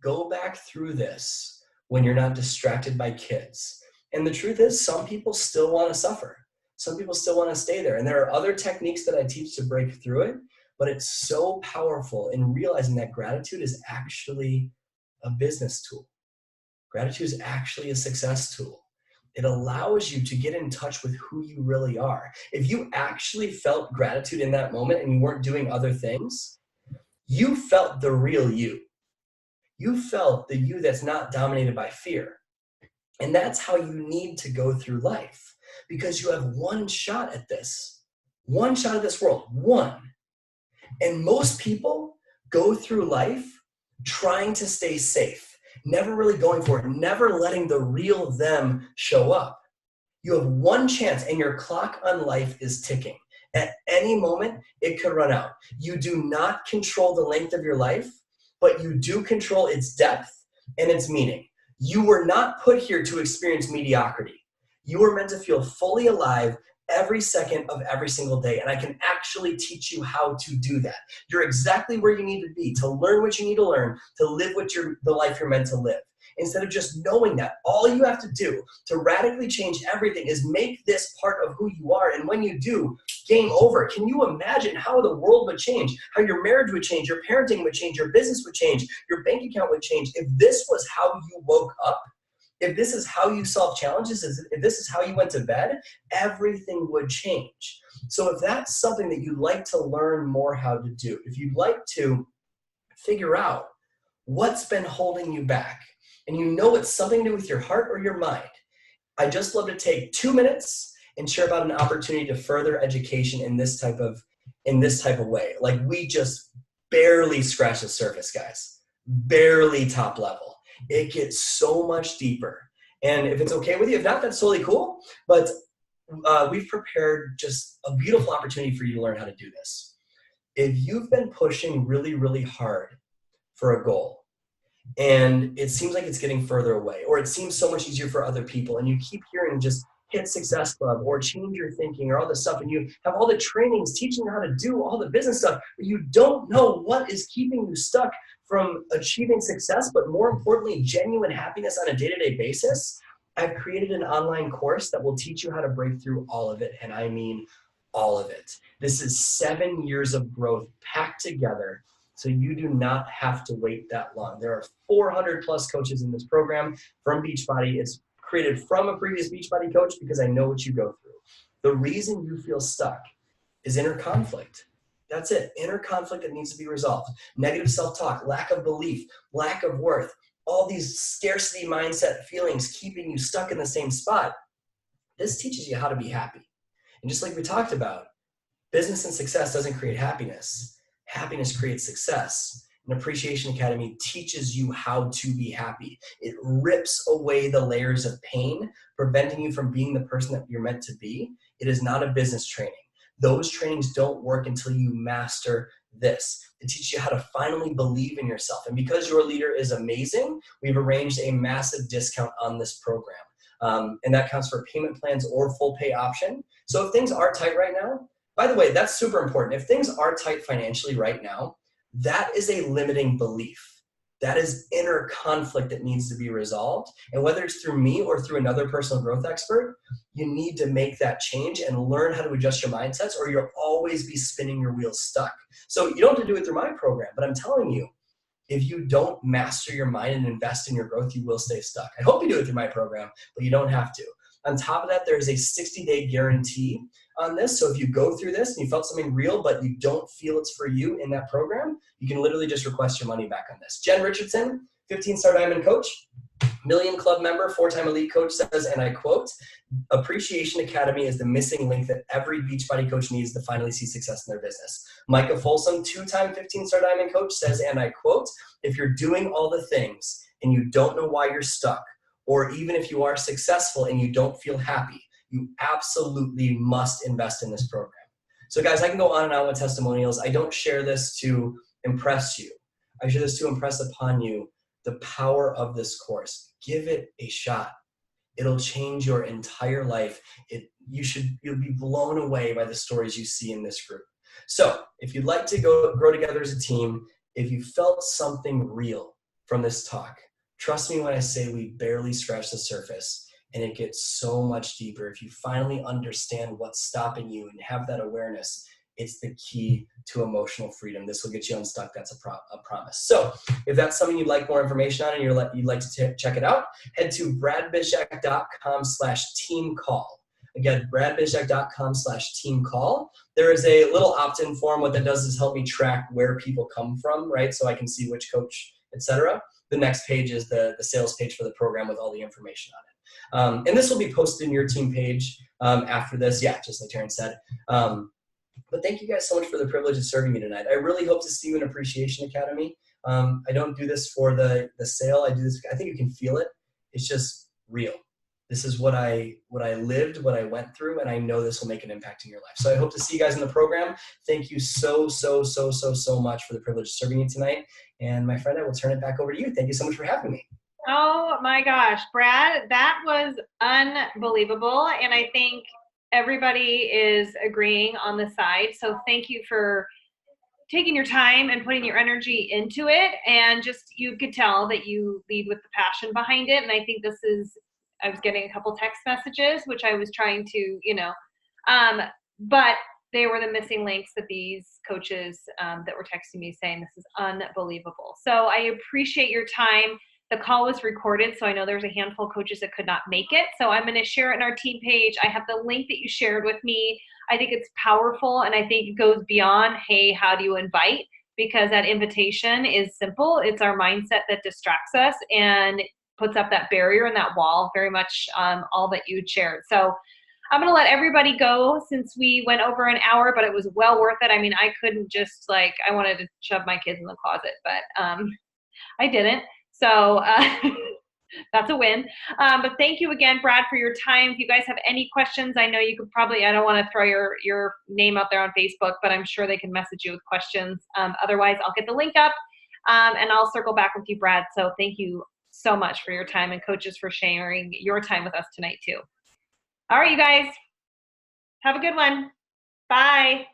Go back through this when you're not distracted by kids. And the truth is, some people still want to suffer. Some people still want to stay there. And there are other techniques that I teach to break through it, but it's so powerful in realizing that gratitude is actually a business tool. Gratitude is actually a success tool. It allows you to get in touch with who you really are. If you actually felt gratitude in that moment and you weren't doing other things, you felt the real you. You felt the you that's not dominated by fear. And that's how you need to go through life, because you have one shot at this. One shot at this world. One. And most people go through life trying to stay safe, never really going for it, never letting the real them show up. You have one chance, and your clock on life is ticking. At any moment, it could run out. You do not control the length of your life, but you do control its depth and its meaning. You were not put here to experience mediocrity. You were meant to feel fully alive every second of every single day, and I can actually teach you how to do that. You're exactly where you need to be to learn what you need to learn, to live the life you're meant to live. Instead of just knowing that, all you have to do to radically change everything is make this part of who you are, and when you do, game over. Can you imagine how the world would change, how your marriage would change, your parenting would change, your business would change, your bank account would change if this was how you woke up? If this is how you solve challenges, if this is how you went to bed, everything would change. So if that's something that you'd like to learn more how to do, if you'd like to figure out what's been holding you back, and you know it's something to do with your heart or your mind, I'd just love to take 2 minutes and share about an opportunity to further education in this type of way. Like, we just barely scratch the surface, guys. Barely top level. It gets so much deeper. And if it's okay with you, if not, that's totally cool. But we've prepared just a beautiful opportunity for you to learn how to do this. If you've been pushing really, really hard for a goal, and it seems like it's getting further away, or it seems so much easier for other people, and you keep hearing just hit Success Club or change your thinking or all this stuff, and you have all the trainings teaching you how to do all the business stuff, but you don't know what is keeping you stuck from achieving success, but more importantly, genuine happiness on a day-to-day basis, I've created an online course that will teach you how to break through all of it, and I mean all of it. This is 7 years of growth packed together, so you do not have to wait that long. There are 400 plus coaches in this program from Beachbody. It's created from a previous Beachbody coach because I know what you go through. The reason you feel stuck is inner conflict. That's it, inner conflict that needs to be resolved. Negative self-talk, lack of belief, lack of worth, all these scarcity mindset feelings keeping you stuck in the same spot. This teaches you how to be happy. And just like we talked about, business and success doesn't create happiness. Happiness creates success. An Appreciation Academy teaches you how to be happy. It rips away the layers of pain, preventing you from being the person that you're meant to be. It is not a business training. Those trainings don't work until you master this. It teaches you how to finally believe in yourself. And because your leader is amazing, we've arranged a massive discount on this program. And that counts for payment plans or full pay option. So if things are tight right now, by the way, that's super important. If things are tight financially right now, that is a limiting belief. That is inner conflict that needs to be resolved. And whether it's through me or through another personal growth expert, you need to make that change and learn how to adjust your mindsets, or you'll always be spinning your wheels stuck. So you don't have to do it through my program, but I'm telling you, if you don't master your mind and invest in your growth, you will stay stuck. I hope you do it through my program, but you don't have to. On top of that, there's a 60-day guarantee on this. So if you go through this and you felt something real, but you don't feel it's for you in that program, you can literally just request your money back on this. Jen Richardson, 15-star diamond coach, Million Club member, 4-time elite coach, says, and I quote, Appreciation Academy is the missing link that every Beachbody coach needs to finally see success in their business. Micah Folsom, 2-time 15-star diamond coach, says, and I quote, if you're doing all the things and you don't know why you're stuck, or even if you are successful and you don't feel happy, you absolutely must invest in this program. So guys, I can go on and on with testimonials. I don't share this to impress you. I share this to impress upon you the power of this course. Give it a shot. It'll change your entire life. You'll be blown away by the stories you see in this group. So if you'd like to grow together as a team, if you felt something real from this talk, trust me when I say we barely scratched the surface, and it gets so much deeper. If you finally understand what's stopping you and have that awareness, it's the key to emotional freedom. This will get you unstuck. That's a promise. So if that's something you'd like more information on and you'd like to check it out, head to bradbizjack.com/team call. Again, bradbizjack.com/team call. There is a little opt-in form. What that does is help me track where people come from, right? So I can see which coach, etc. The next page is the sales page for the program with all the information on it. And this will be posted in your team page after this. Yeah, just like Taryn said. But thank you guys so much for the privilege of serving you tonight. I really hope to see you in Appreciation Academy. I don't do this for the sale. I do this, I think you can feel it. It's just real. This is what I lived, what I went through, and I know this will make an impact in your life. So I hope to see you guys in the program. Thank you so much for the privilege of serving you tonight. And my friend, I will turn it back over to you. Thank you so much for having me. Oh my gosh, Brad, that was unbelievable. And I think everybody is agreeing on the side. So thank you for taking your time and putting your energy into it. And just, you could tell that you lead with the passion behind it. And I think I was getting a couple text messages, which I was trying to, but they were the missing links that these coaches that were texting me saying, this is unbelievable. So I appreciate your time. The call was recorded, so I know there's a handful of coaches that could not make it. So I'm going to share it in our team page. I have the link that you shared with me. I think it's powerful, and I think it goes beyond, hey, how do you invite? Because that invitation is simple. It's our mindset that distracts us and puts up that barrier and that wall, very much all that you shared. So I'm going to let everybody go since we went over an hour, but it was well worth it. I mean, I couldn't just I wanted to shove my kids in the closet, but I didn't. So that's a win. But thank you again, Brad, for your time. If you guys have any questions, I know you could probably, I don't want to throw your name out there on Facebook, but I'm sure they can message you with questions. Otherwise, I'll get the link up and I'll circle back with you, Brad. So thank you so much for your time, and coaches for sharing your time with us tonight too. All right, you guys, have a good one. Bye.